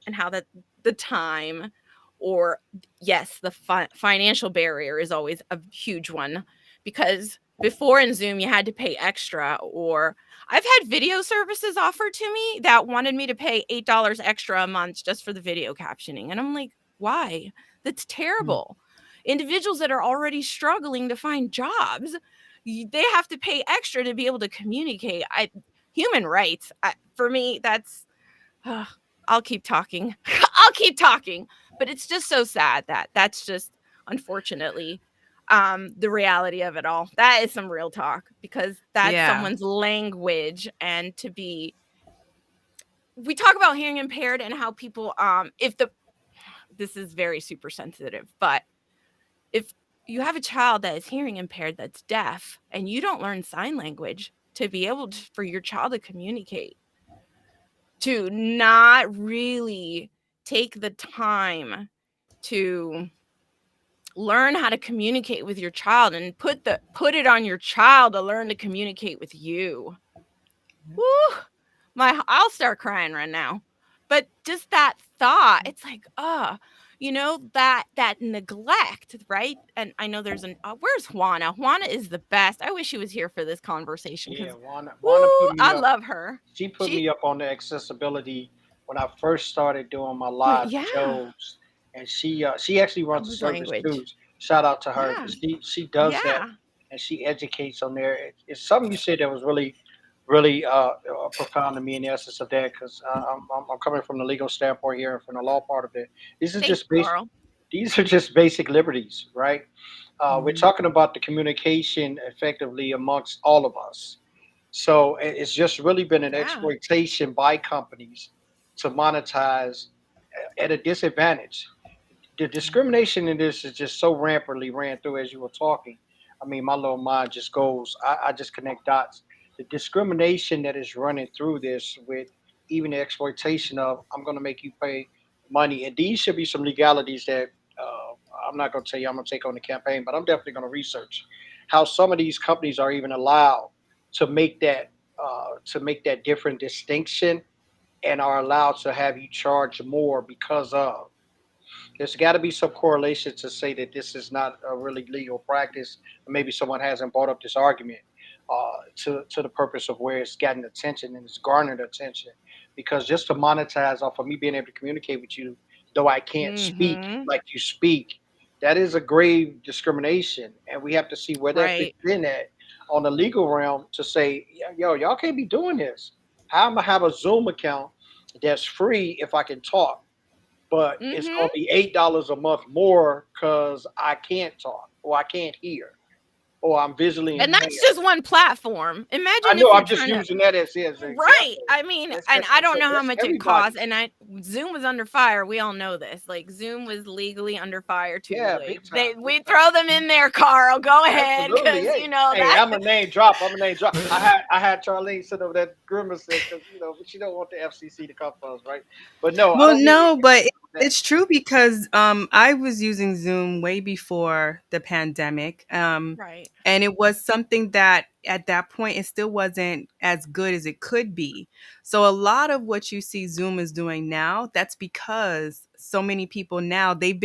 S4: and how the time, or yes, the financial barrier is always a huge one, because before in Zoom you had to pay extra, or I've had video services offered to me that wanted me to pay $8 extra a month just for the video captioning, and I'm like, why? That's terrible. Individuals that are already struggling to find jobs, they have to pay extra to be able to communicate. Human rights, for me, that's I'll keep talking. I'll keep talking. But it's just so sad that that's just, unfortunately, the reality of it all. That is some real talk, because that's someone's language. And we talk about hearing impaired and how people, this is very super sensitive, but if you have a child that is hearing impaired, that's deaf, and you don't learn sign language to be able to, for your child to communicate, to not really take the time to learn how to communicate with your child and put it on your child to learn to communicate with you. Woo! I'll start crying right now. But just that thought, it's like, that neglect, right? And I know there's where's Juana? Juana is the best. I wish she was here for this conversation
S2: Yeah,
S4: because,
S2: Wanda
S4: woo,
S2: put me
S4: I
S2: up.
S4: love her.
S2: She put
S4: She,
S2: me up on the accessibility when I first started doing my live
S4: yeah,
S2: shows, and she actually runs a
S4: love
S2: service too.
S4: language.
S2: Shout out to her,
S4: Yeah,
S2: but she does that,
S4: yeah.
S2: and she educates on there. It's something you said that was really profound to me in the essence of that, because I'm coming from the legal standpoint here and from the law part of it. These are
S4: Thank
S2: just
S4: you, Carl.
S2: these are just basic liberties, right? We're
S3: Mhm.
S2: talking about the communication effectively amongst all of us. So it's just really been an
S4: Yeah.
S2: exploitation by companies to monetize at a disadvantage. The discrimination in this is just so rampantly ran through as you were talking. I mean, my little mind just goes, I just connect dots. The discrimination that is running through this with even the exploitation of, I'm going to make you pay money. And these should be some legalities that I'm not going to tell you I'm going to take on the campaign, but I'm definitely going to research how some of these companies are even allowed to make that different distinction and are allowed to have you charge more because of. There's got to be some correlation to say that this is not a really legal practice. Maybe someone hasn't brought up this argument to the purpose of where it's gotten attention and it's garnered attention. Because just to monetize off of me being able to communicate with you, though I can't speak
S4: Mm-hmm.
S2: like you speak, that is a grave discrimination, and we have to see where that fits
S4: Right.
S2: in at on the legal realm to say, yo, y'all can't be doing this. How am I have a Zoom account that's free if I can talk? But it's
S4: Mm-hmm.
S2: gonna be $8 a month more because I can't talk or I can't hear or I'm visually
S4: And that's
S2: impaired.
S4: just one platform.
S2: I
S4: Imagine
S2: know
S4: if you're
S2: I'm just
S4: trying to.
S2: using that as an
S4: Right.
S2: example.
S4: I mean, and I don't know how
S2: That's
S4: much it
S2: everybody.
S4: costs. And Zoom was under fire. We all know this. Like Zoom was legally under fire too.
S2: Yeah,
S4: Like
S2: big time, big
S4: we
S2: time.
S4: throw them in there, Carl. Go ahead,
S2: Absolutely.
S4: because
S2: Hey,
S4: you know
S2: hey,
S4: that.
S2: I'm a name drop. I'm a name drop. I had Charlene sit over that grimace because but she don't want the FCC to come for us, right? But no, I
S3: Well,
S2: don't mean
S3: no, but
S2: that.
S3: it's true because I was using Zoom way before the pandemic.
S4: Right.
S3: And it was something that at that point it still wasn't as good as it could be. So a lot of what you see Zoom is doing now, that's because so many people now they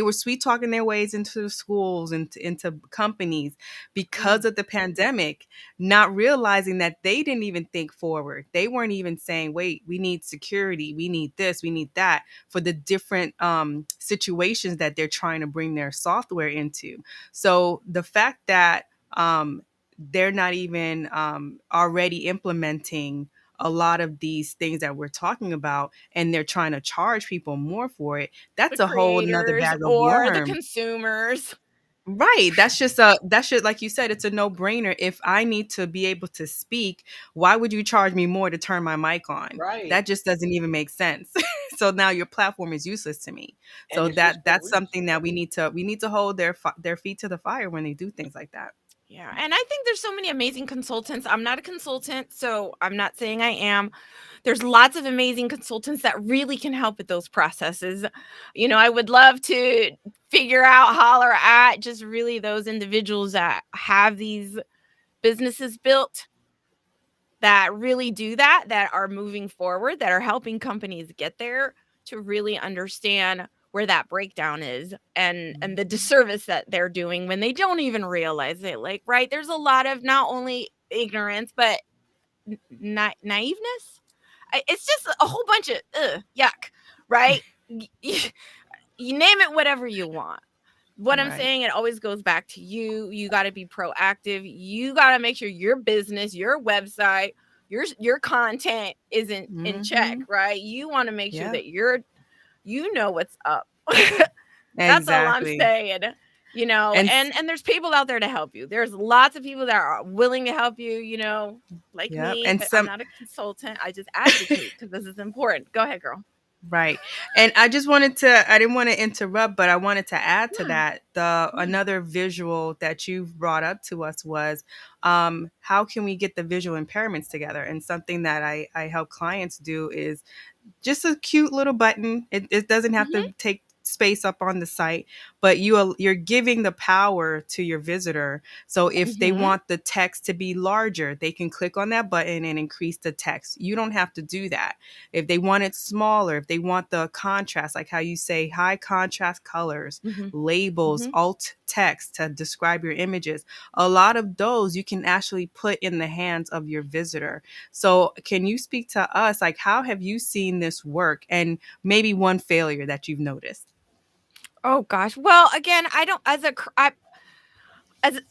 S3: were sweet talking their ways into schools and into companies because
S4: Mm.
S3: of the pandemic, not realizing that they didn't even think forward. They weren't even saying, wait, we need security, we need this, we need that for the different situations that they're trying to bring their software into. So the fact that they're not even already implementing a lot of these things that we're talking about and they're trying to charge people more for it,
S4: The
S3: that's a whole nother
S4: creators
S3: bag of
S4: or the
S3: worms.
S4: consumers.
S3: Right. That should, like you said, it's a no-brainer. If I need to be able to speak, why would you charge me more to turn my mic on?
S2: Right.
S3: That just doesn't even make sense. So now your platform is useless to me.
S2: And
S3: So
S2: it's just no
S3: that's
S2: reason.
S3: something that we need to hold their feet to the fire when they do things like that.
S4: Yeah, and I think there's so many amazing consultants. I'm not a consultant, so I'm not saying I am. There's lots of amazing consultants that really can help with those processes. I would love to figure out, holler at just really those individuals that have these businesses built that really do that, that are moving forward, that are helping companies get there, to really understand where that breakdown is and the disservice that they're doing when they don't even realize it. Like, right, there's a lot of not only ignorance but naiveness. It's just a whole bunch of yuck, right? You name it whatever you want. What I'm
S3: Right.
S4: saying, it always goes back to you. You got to be proactive. You got to make sure your business, your website, your content isn't in check,
S3: Hmm.
S4: right? You want to make sure
S3: Yeah.
S4: that you know what's up. That's all I'm
S3: Exactly.
S4: saying.
S3: And
S4: And there's people out there to help you. There's lots of people that are willing to help you, like
S3: yep.
S4: me,
S3: And
S4: but I'm
S3: some
S4: not a consultant. I just advocate because this is important. Go ahead, girl.
S3: Right. And I just wanted to, I didn't want to interrupt, but I wanted to add to
S4: Yeah.
S3: that. Another visual that you brought up to us was how can we get the visual impairments together? And something that I help clients do is just a cute little button. It doesn't have
S4: Mhm.
S3: to take space up on the site, but you're giving the power to your visitor. So if they
S4: Mhm.
S3: want the text to be larger, they can click on that button and increase the text. You don't have to do that. If they want it smaller, if they want the contrast, like how you say high contrast colors,
S4: Mhm.
S3: labels,
S4: Mhm.
S3: alt text to describe your images, a lot of those you can actually put in the hands of your visitor. So, can you speak to us? Like, how have you seen this work, and maybe one failure that you've noticed?
S4: Oh gosh. Well, again, I don't as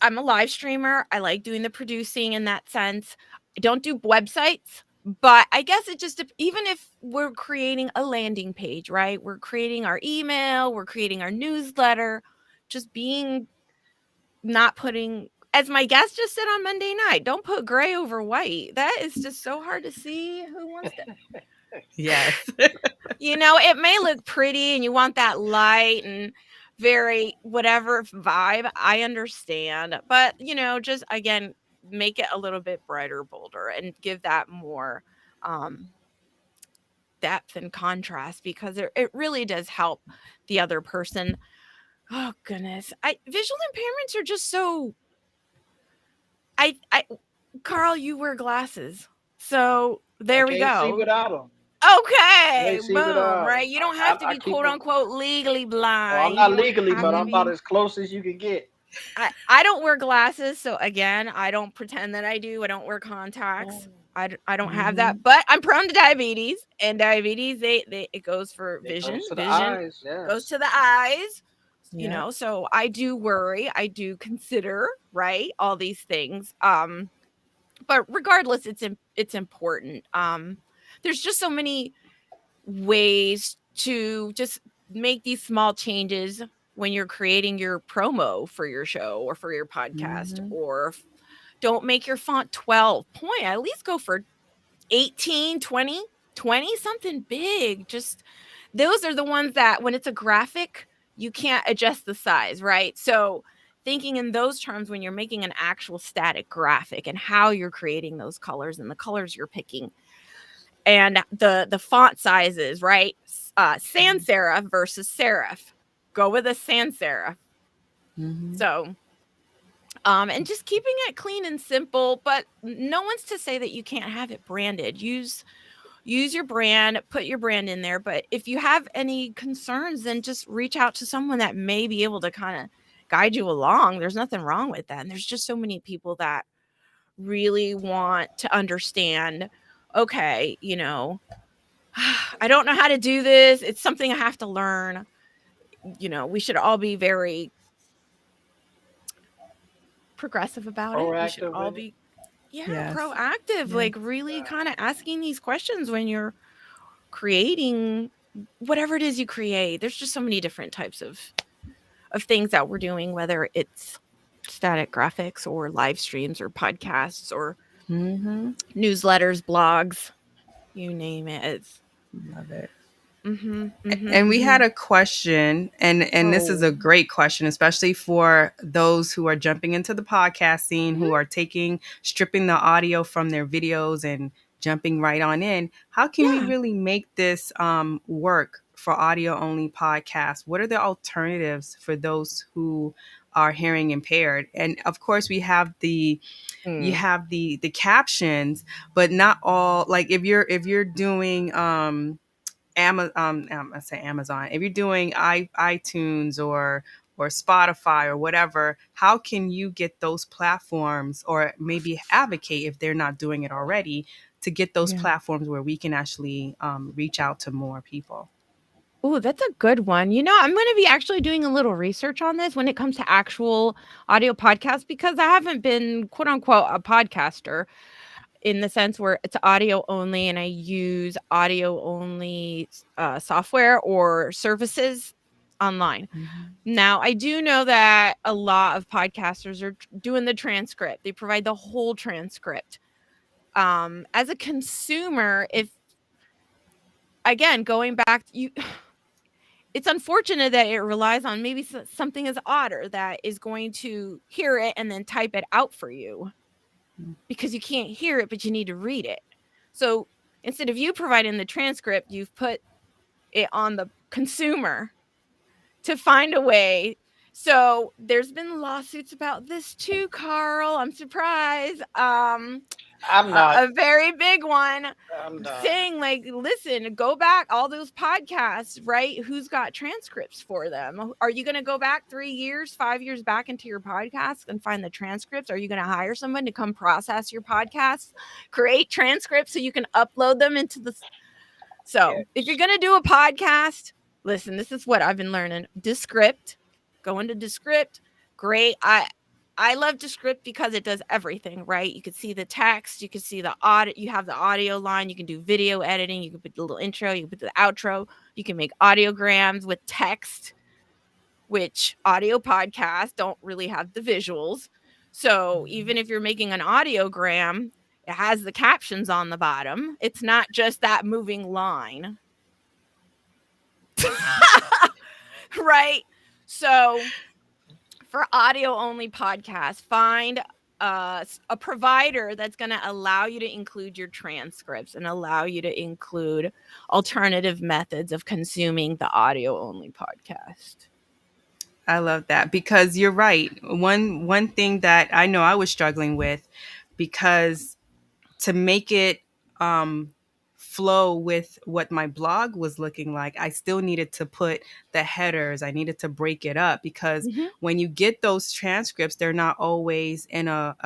S4: I'm a live streamer, I like doing the producing in that sense. I don't do websites, but I guess it just even if we're creating a landing page, right? We're creating our email, we're creating our newsletter, just being not putting as my guest just said on Monday night, don't put gray over white. That is just so hard to see. Who wants to
S3: Yes.
S4: it may look pretty and you want that light and very whatever vibe. I understand. But, just again, make it a little bit brighter, bolder, and give that more um, depth and contrast because it really does help the other person. Oh, goodness. Visual impairments are just so. Carl, you wear glasses. So
S2: I
S4: there we
S2: can't see
S4: go.
S2: without them. I
S4: Okay,
S2: can't see
S4: boom,
S2: without them.
S4: right? You don't have to
S2: I
S4: be
S2: keep
S4: quote
S2: them.
S4: unquote legally
S2: Oh, I'm
S4: blind. You
S2: not
S4: don't
S2: legally,
S4: have
S2: but
S4: to
S2: I'm about
S4: be.
S2: as close as you can get.
S4: I don't wear glasses, so again, I don't pretend that I do. I don't wear contacts. I don't have that,
S3: Hmm.
S4: but I'm prone to diabetes, and diabetes they it goes for
S2: It
S4: vision.
S2: goes to the
S4: Vision
S2: eyes.
S4: goes
S2: Yes.
S4: to the eyes.
S3: Yeah.
S4: So I do worry. I do consider right all these things. But regardless, it's important. There's just so many ways to just make these small changes when you're creating your promo for your show or for your podcast
S3: Hmm.
S4: or don't make your font 12 point, at least go for 18, 20, 20, something big. Just those are the ones that when it's a graphic you can't adjust the size, right? So thinking in those terms when you're making an actual static graphic and how you're creating those colors and the colors you're picking and the font sizes, right? Sans serif versus serif. Go with a sans serif.
S3: Hmm.
S4: So, and just keeping it clean and simple, but no one's to say that you can't have it branded. Use your brand, put your brand in there. But if you have any concerns, then just reach out to someone that may be able to kind of guide you along. There's nothing wrong with that. And there's just so many people that really want to understand, okay, I don't know how to do this. It's something I have to learn. We should all be very progressive about it. We should
S2: Proactive
S4: all
S2: with it.
S4: be, yeah,
S3: Yes.
S4: proactive,
S3: Yeah.
S4: like really kind of asking these questions when you're creating whatever it is you create. There's just so many different types of things that we're doing, whether it's static graphics or live streams or podcasts or
S3: Hmm.
S4: newsletters, blogs, you name it. It's
S3: Love it.
S4: mm-hmm, mm-hmm,
S3: And we
S4: mm-hmm.
S3: had a question, and this is
S4: Oh,
S3: a great question, especially for those who are jumping into the podcast scene, who
S4: mm-hmm,
S3: are stripping the audio from their videos and jumping right on in. How can we
S4: yeah.
S3: really make this work for audio only podcasts? What are the alternatives for those who are hearing impaired? And of course, we have you
S4: Mm.
S3: have the captions, but not all. Like if you're doing I say Amazon. If you're doing iTunes or Spotify or whatever, how can you get those platforms or maybe advocate if they're not doing it already to get those
S4: Yeah.
S3: platforms where we can actually reach out to more people?
S4: Oh, that's a good one. I'm going to be actually doing a little research on this when it comes to actual audio podcasts because I haven't been quote unquote a podcaster in the sense where it's audio only and I use audio only software or services online.
S3: Mhm.
S4: Now, I do know that a lot of podcasters are doing the transcript. They provide the whole transcript. As a consumer, if again, going back, it's unfortunate that it relies on maybe something as otter that is going to hear it and then type it out for you because you can't hear it, but you need to read it. So instead of you providing the transcript, you've put it on the consumer to find a way. So there's been lawsuits about this too, Carl. I'm surprised.
S2: I'm not.
S4: A very big one
S2: I'm not.
S4: saying like, listen, go back all those podcasts, right? Who's got transcripts for them? Are you going to go back 3 years, 5 years back into your podcast and find the transcripts? Are you going to hire someone to come process your podcasts, create transcripts so you can upload them into the... So if you're going to do a podcast, listen, this is what I've been learning. Descript, go into Descript. Great. I love Descript because it does everything, right? You can see the text, you can see the audio, you have the audio line, you can do video editing, you can put the little intro, you can put the outro, you can make audiograms with text, which audio podcasts don't really have the visuals. So even if you're making an audiogram, it has the captions on the bottom. It's not just that moving line. Right? So for audio only podcasts, find a provider that's going to allow you to include your transcripts and allow you to include alternative methods of consuming the audio only podcast.
S3: I love that because you're right. One thing that I know I was struggling with, because to make it flow with what my blog was looking like, I still needed to put the headers. I needed to break it up because when you get those transcripts, they're not always in a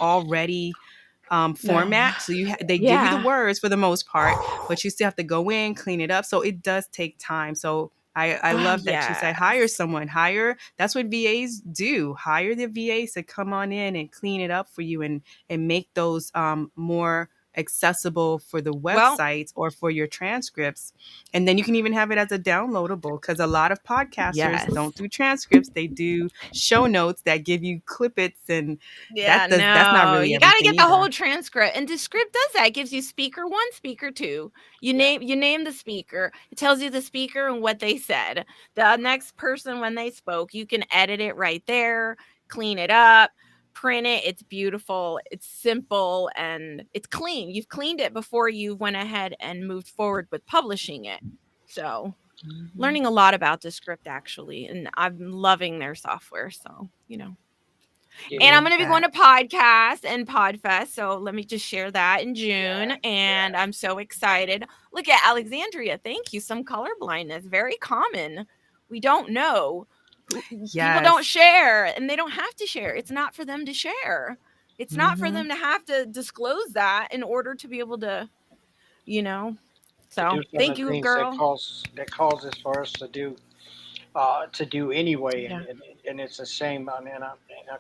S3: already format. So they give you the words for the most part, but you still have to go in, clean it up. So it does take time. So I love that you said hire someone. That's what VAs do. Hire the VAs to come on in and clean it up for you and make those more accessible for the websites or for your transcripts. And then you can even have it as a downloadable, because a lot of podcasters don't do transcripts. They do show notes that give you clippets, and that's not really
S4: you got to get the whole transcript. And Descript does that. It gives you speaker 1, speaker 2. You name the speaker. It tells you the speaker and what they said. The next person when they spoke, you can edit it right there, clean it up, print it. It's beautiful, it's simple, and it's clean. You've cleaned it before you went ahead and moved forward with publishing it. So learning a lot about Descript, actually, and I'm loving their software. So, and I'm going to be going to Podcast and Podfest. So let me just share that in June. And I'm so excited. Look at Alexandria. Thank you. Some color blindness, very common. We don't know. People don't share, and they don't have to share. It's not for them to share. It's not for them to have to disclose that in order to be able to, So thank you, girl.
S2: That causes for us to do anyway, and it's a shame. And I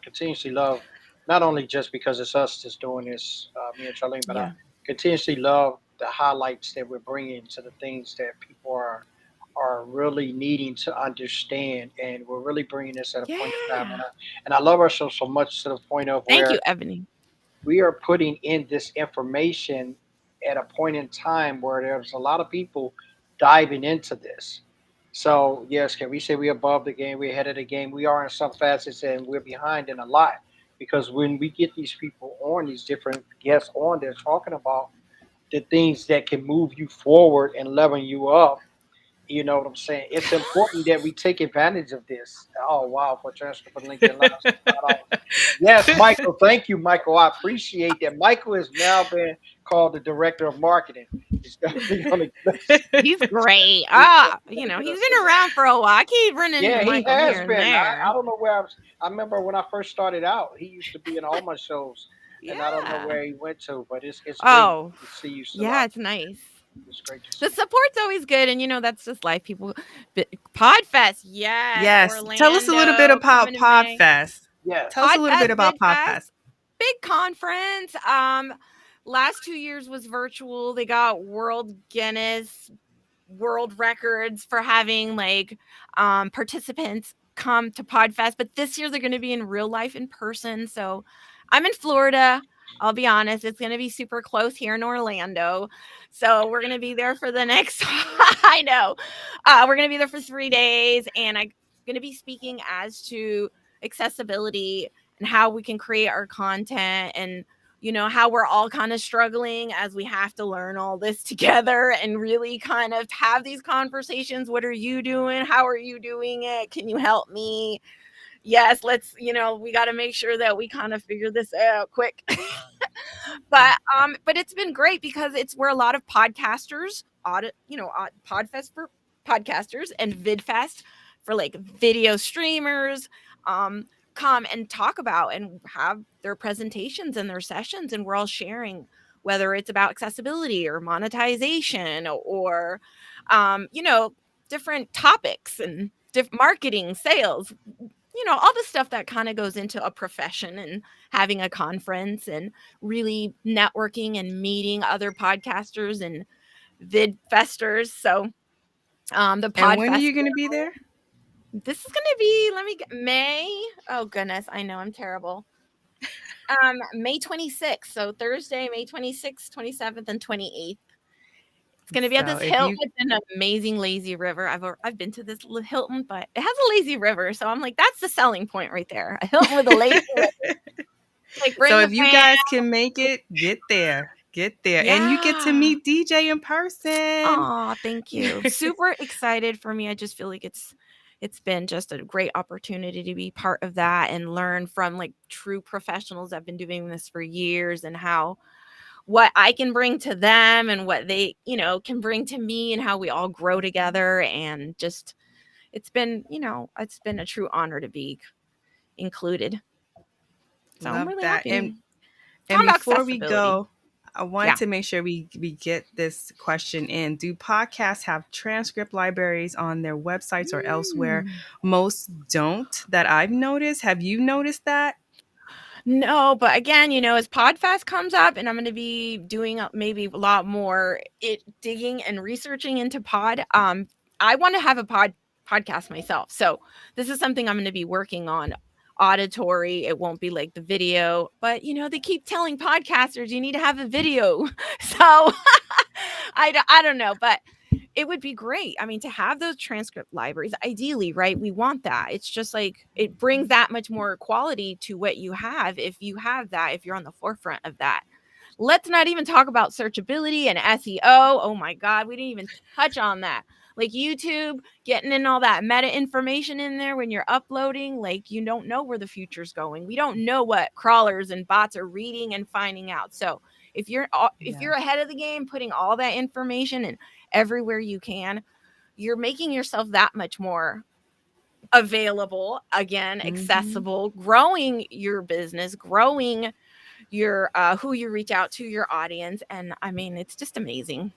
S2: continuously love, not only just because it's us that's doing this, me and Charlene, but I continuously love the highlights that we're bringing to the things that people are really needing to understand, and we're really bringing this at a point in time. And I love our show so much to the point of
S4: Thank you, Ebony.
S2: We are putting in this information at a point in time where there's a lot of people diving into this. So yes, can we say we're above the game? We're ahead of the game. We are in some facets, and we're behind in a lot, because when we get these people on, these different guests on, they're talking about the things that can move you forward and level you up. You know what I'm saying? It's important that we take advantage of this. Oh, wow. For transcript and LinkedIn Live. Yes, Michael. Thank you, Michael. I appreciate that. Michael has now been called the director of marketing.
S4: He's great. He's been around for a while. I keep running into Michael
S2: he has
S4: here
S2: been.
S4: And there.
S2: I don't know where I remember when I first started out, he used to be in all my shows. And I don't know where he went to, but it's great to see you still out.
S4: It's nice.
S2: It's great to see.
S4: The support's always good, and that's just life. People, Podfest,
S3: yes.
S4: Orlando,
S3: Tell us a little bit about Podfest.
S2: Yes.
S3: Tell us a little bit about Podfest.
S4: Big conference. Last 2 years was virtual. They got World Guinness World Records for having participants come to Podfest, but this year they're going to be in real life in person. So I'm in Florida. I'll be honest, it's going to be super close here in Orlando. So we're going to be there for the next, I know, we're going to be there for 3 days. And I'm going to be speaking as to accessibility and how we can create our content and, how we're all kind of struggling as we have to learn all this together and really kind of have these conversations. What are you doing? How are you doing it? Can you help me? Yes, let's, we got to make sure that we kind of figure this out quick. But it's been great because it's where a lot of podcasters Podfest for podcasters and VidFest for like video streamers um come and talk about and have their presentations and their sessions, and we're all sharing whether it's about accessibility or monetization or different topics and marketing, sales, all the stuff that kind of goes into a profession and having a conference and really networking and meeting other podcasters and vid festers. So the
S3: And when are
S4: Podfest,
S3: you going to be there?
S4: this is going to be, let me get May. Oh goodness, I know I'm terrible. May 26th. So Thursday, May 26th, 27th, and 28th. It's going to be at
S3: So
S4: this
S3: if
S4: Hilton
S3: you
S4: with an amazing lazy river. I've been to this Hilton, but it has a lazy river. So I'm like, that's the selling point right there. A Hilton with a lazy river. Like bring
S3: so
S4: the
S3: if you
S4: fam.
S3: guys can make it, get there. Get there. And you get to
S4: Yeah.
S3: meet DJ in person.
S4: Oh, thank you. Super excited for me. I just feel like it's been just a great opportunity to be part of that and learn from like true professionals that have been doing this for years, and how what I can bring to them and what they, can bring to me, and how we all grow together. And just it's been a true honor to be included. So I'm
S3: Love
S4: really
S3: that.
S4: happy.
S3: And
S4: Talking about
S3: before we
S4: accessibility.
S3: go, I wanted
S4: Yeah.
S3: to make sure we get this question in. Do podcasts have transcript libraries on their websites or elsewhere? Most don't, that I've noticed. Have you noticed that?
S4: No, but again, as Podfest comes up, and I'm going to be doing maybe a lot more digging and researching into I want to have a podcast myself. So this is something I'm going to be working on. Auditory, it won't be like the video, but they keep telling podcasters you need to have a video. So I don't know, but it would be great. I mean, to have those transcript libraries, ideally, right? We want that. It's just like it brings that much more quality to what you have if you have that, if you're on the forefront of that. Let's not even talk about searchability and SEO. Oh my God, we didn't even touch on that. Like YouTube, getting in all that meta information in there when you're uploading, like you don't know where the future's going. We don't know what crawlers and bots are reading and finding out. So if you're ahead of the game, putting all that information and everywhere you can, you're making yourself that much more available, again, accessible, growing your business, growing your who you reach out to, your audience. And I mean, it's just amazing.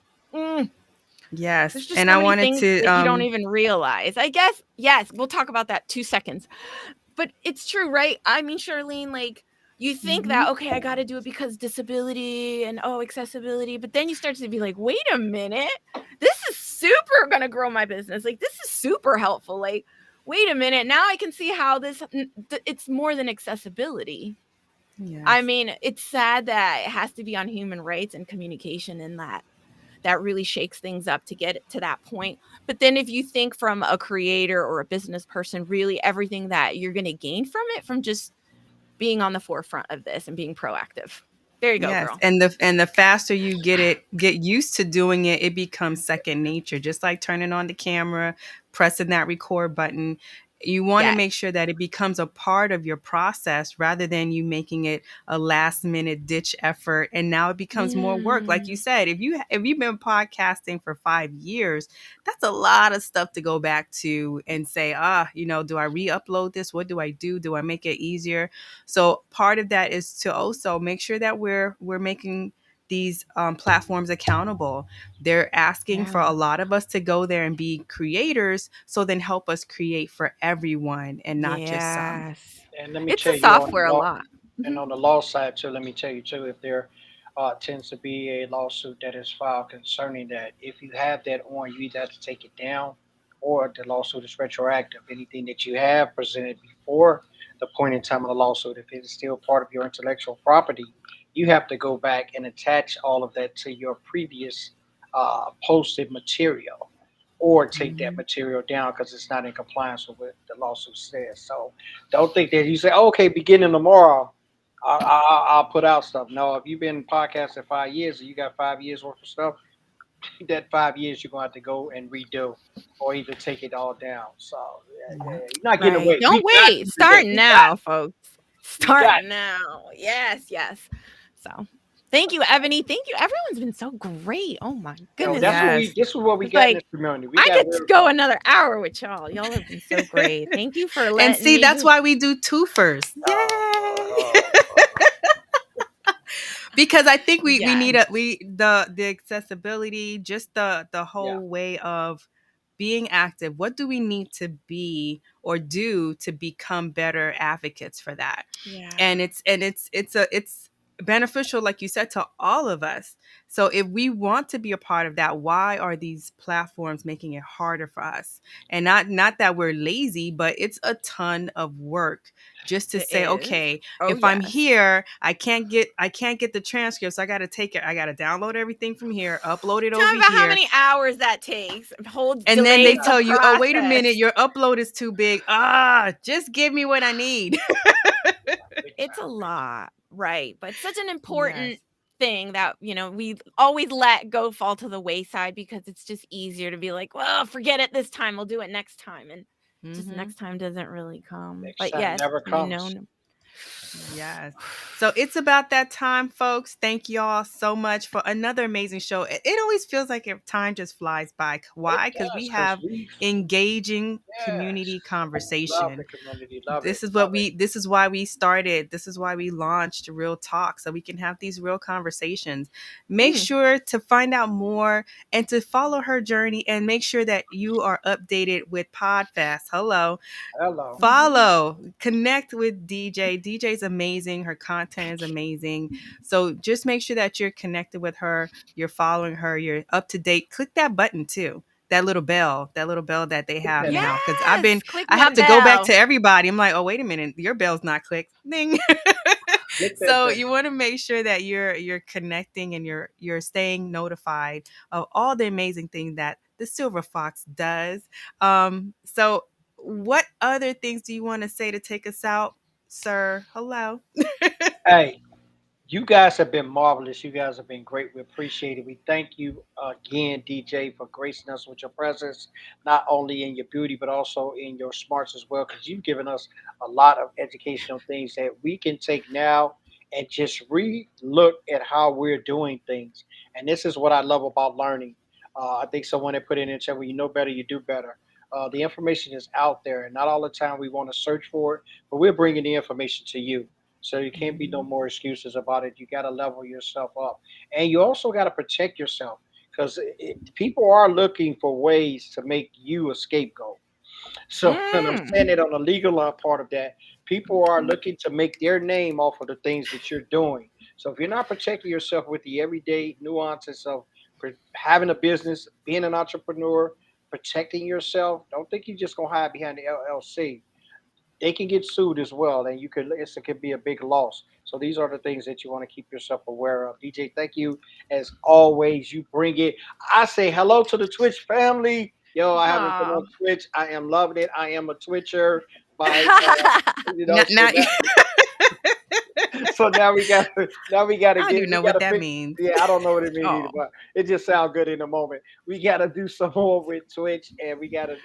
S3: Yes.
S4: There's just
S3: And
S4: so
S3: I
S4: many
S3: wanted
S4: things
S3: to
S4: that you don't even realize. I guess, yes, we'll talk about that 2 seconds. But it's true, right? I mean, Charlene, like you think that, okay, I got to do it because disability and accessibility. But then you start to be like, wait a minute, this is super going to grow my business. Like, this is super helpful. Like, wait a minute, now I can see how it's more than accessibility.
S3: Yes.
S4: I mean, it's sad that it has to be on human rights and communication, and that really shakes things up to get it to that point. But then if you think from a creator or a business person, really everything that you're going to gain from it, from just being on the forefront of this and being proactive. There you go,
S3: Yes,
S4: girl.
S3: and the faster you get used to doing it, it becomes second nature. Just like turning on the camera, pressing that record button. You want to
S4: Yes.
S3: make sure that it becomes a part of your process rather than you making it a last minute ditch effort. And now it becomes more work. Like you said, if you've been podcasting for 5 years, that's a lot of stuff to go back to and say, do I re-upload this? What do I do? Do I make it easier? So part of that is to also make sure that we're making these platforms accountable. They're asking for a lot of us to go there and be creators, so then help us create for everyone and not just some.
S4: Yes.
S2: And let me
S4: It's
S2: tell
S4: the
S2: you on
S4: software
S2: the
S4: a
S2: law,
S4: lot.
S2: and on the law side too, let me tell you too, if there tends to be a lawsuit that is filed concerning that, if you have that on, you either have to take it down, or the lawsuit is retroactive. Anything that you have presented before the point in time of the lawsuit, if it is still part of your intellectual property, you have to go back and attach all of that to your previous posted material, or take that
S3: Mhm.
S2: material down because it's not in compliance with what the lawsuit says. So don't think that you say, okay, beginning tomorrow, I'll put out stuff. No, if you've been podcasting 5 years and you got 5 years worth of stuff, that 5 years you're going to have to go and redo, or either take it all down. So
S3: Yeah.
S2: you're not getting
S4: Right.
S2: away.
S4: Don't
S2: We got
S4: wait.
S2: you today.
S4: Start now, folks.
S2: We
S4: Start
S2: got
S4: now. Yes, yes. So thank you, Ebony. Thank you. Everyone's been so great. Oh my
S2: you.
S4: goodness.
S2: That's what
S3: Yes.
S2: we. This is what we
S4: It's
S2: got in this
S4: like
S2: community. We
S4: I
S2: got
S4: could
S2: real
S4: go
S2: talk.
S4: another hour with y'all. Y'all have been so great. Thank you for
S3: And
S4: letting
S3: see,
S4: me
S3: that's
S4: just
S3: why we do twofers. Yay!
S2: Oh,
S3: Because I think we
S4: yes.
S3: need the accessibility, just the
S2: yeah.
S3: whole way of being active. What do we need to be or do to become better advocates for that?
S4: Yeah.
S3: And it's beneficial, like you said, to all of us. So if we want to be a part of that, why are these platforms making it harder for us? And not that we're lazy, but it's a ton of work just to
S4: It
S3: say,
S4: is.
S3: okay,
S4: Oh
S3: if I'm
S4: yes.
S3: here, I can't get the transcript, so I got to take it. I got to download everything from here, upload it
S4: Tell me
S3: over
S4: about how
S3: here,
S4: many hours that takes. Holds
S3: and then they
S4: delays the
S3: tell you, oh, wait a minute,
S4: process.
S3: your upload is too big. Just give me what I need.
S2: Big
S4: It's a
S2: time.
S4: lot, right? But such an
S3: Yes.
S4: important thing that, we always let go fall to the wayside because it's just easier to be like, well, forget it this time. We'll do it next time. And just
S3: Mm-hmm.
S4: next time doesn't really come.
S2: Next
S4: But
S2: time
S4: yes,
S2: never comes.
S3: Yes. So it's about that time, folks. Thank y'all so much for another amazing show. It always feels like time just flies by.
S2: It
S3: Why? Because we
S2: does, because
S3: have
S2: we
S3: engaging
S2: yes
S3: community
S2: love the
S3: conversation.
S2: community. Love it.
S3: This is
S2: Love it.
S3: this is why we started. This is why we launched Real Talk, so we can have these real conversations. Make
S4: Mm.
S3: sure to find out more and to follow her journey, and make sure that you are updated with Podfest. Hello.
S2: Hello.
S3: Follow, connect with DJ. DJ's amazing. Her content is amazing. So just make sure that you're connected with her, you're following her, you're up to date. Click that button too. That little bell that they have
S2: That
S3: now. Because
S4: Yes. Click
S3: I
S4: that
S3: have to go back
S4: bell.
S3: to everybody. I'm like, oh, wait a minute, your bell's not clicked. Ding.
S2: Click that
S3: So
S2: button.
S3: you want to make sure that you're connecting and you're staying notified of all the amazing things that the Silver Fox does. So what other things do you want to say to take us out, sir? Hello.
S2: Hey, you guys have been marvelous. You guys have been great. We appreciate it. We thank you again, DJ, for gracing us with your presence, not only in your beauty, but also in your smarts as well, because you've given us a lot of educational things that we can take now and just re-look at how we're doing things. And this is what I love about learning. I think someone had put in the chat, when you know better, you do better. The information is out there, and not all the time we want to search for it, but we're bringing the information to you. So you can't be no
S3: Mhm.
S2: more excuses about it. You got to level yourself up, and you also got to protect yourself, because people are looking for ways to make you a scapegoat. So, and I'm
S4: Mm.
S2: saying it on the legal part of that, people are looking to make their name off of the things that you're doing. So if you're not protecting yourself with the everyday nuances of having a business, being an entrepreneur, protecting yourself, don't think you're just gonna hide behind the LLC. They can get sued as well, and it could be a big loss. So these are the things that you want to keep yourself aware of. DJ, thank you as always. You bring it. I say hello to the Twitch family. Yo, I haven't been
S4: Oh.
S2: on Twitch. I am loving it. I am a Twitcher by
S3: Not,
S2: so
S3: not,
S2: so now we got
S3: I don't even know
S2: we
S3: what
S2: gotta
S3: that
S2: pick.
S3: means.
S2: Yeah, I don't know what it means either,
S4: Oh.
S2: but it just sounds good in the moment. We gotta do some more with Twitch, and we gotta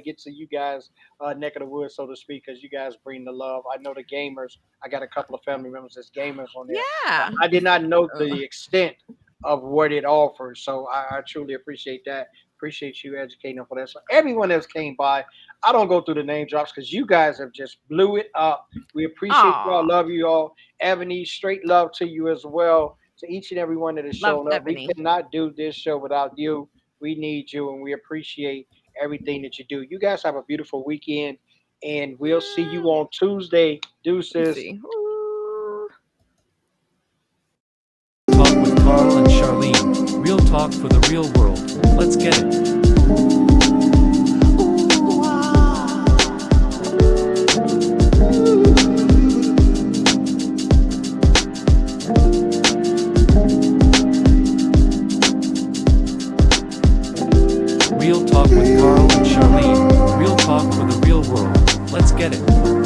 S2: get to you guys neck of the woods, so to speak, because you guys bring the love. I know the gamers. I got a couple of family members that's gamers on there.
S4: Yeah.
S2: I did not know
S3: Ugh.
S2: the extent of what it offers, so I truly appreciate that. Appreciate you educating them for that. So everyone else came by. I don't go through the name drops because you guys have just blew it up. We appreciate you all.
S4: Aw.
S2: Love you all. Ebony, straight love to you as well. To each and every one that has
S4: Love
S2: shown up. We
S4: Ebony.
S2: cannot do this show without you. We need you, and we appreciate everything that you do. You guys have a beautiful weekend, and we'll see you on Tuesday.
S4: Let's
S2: Deuces.
S4: see. Ooh.
S1: Talk with Carl and Charlene. Real talk for the real world. Let's get it.
S4: Ooh, ah.
S1: Real Talk with Carl and Charlene. Real talk for the real world. Let's get it.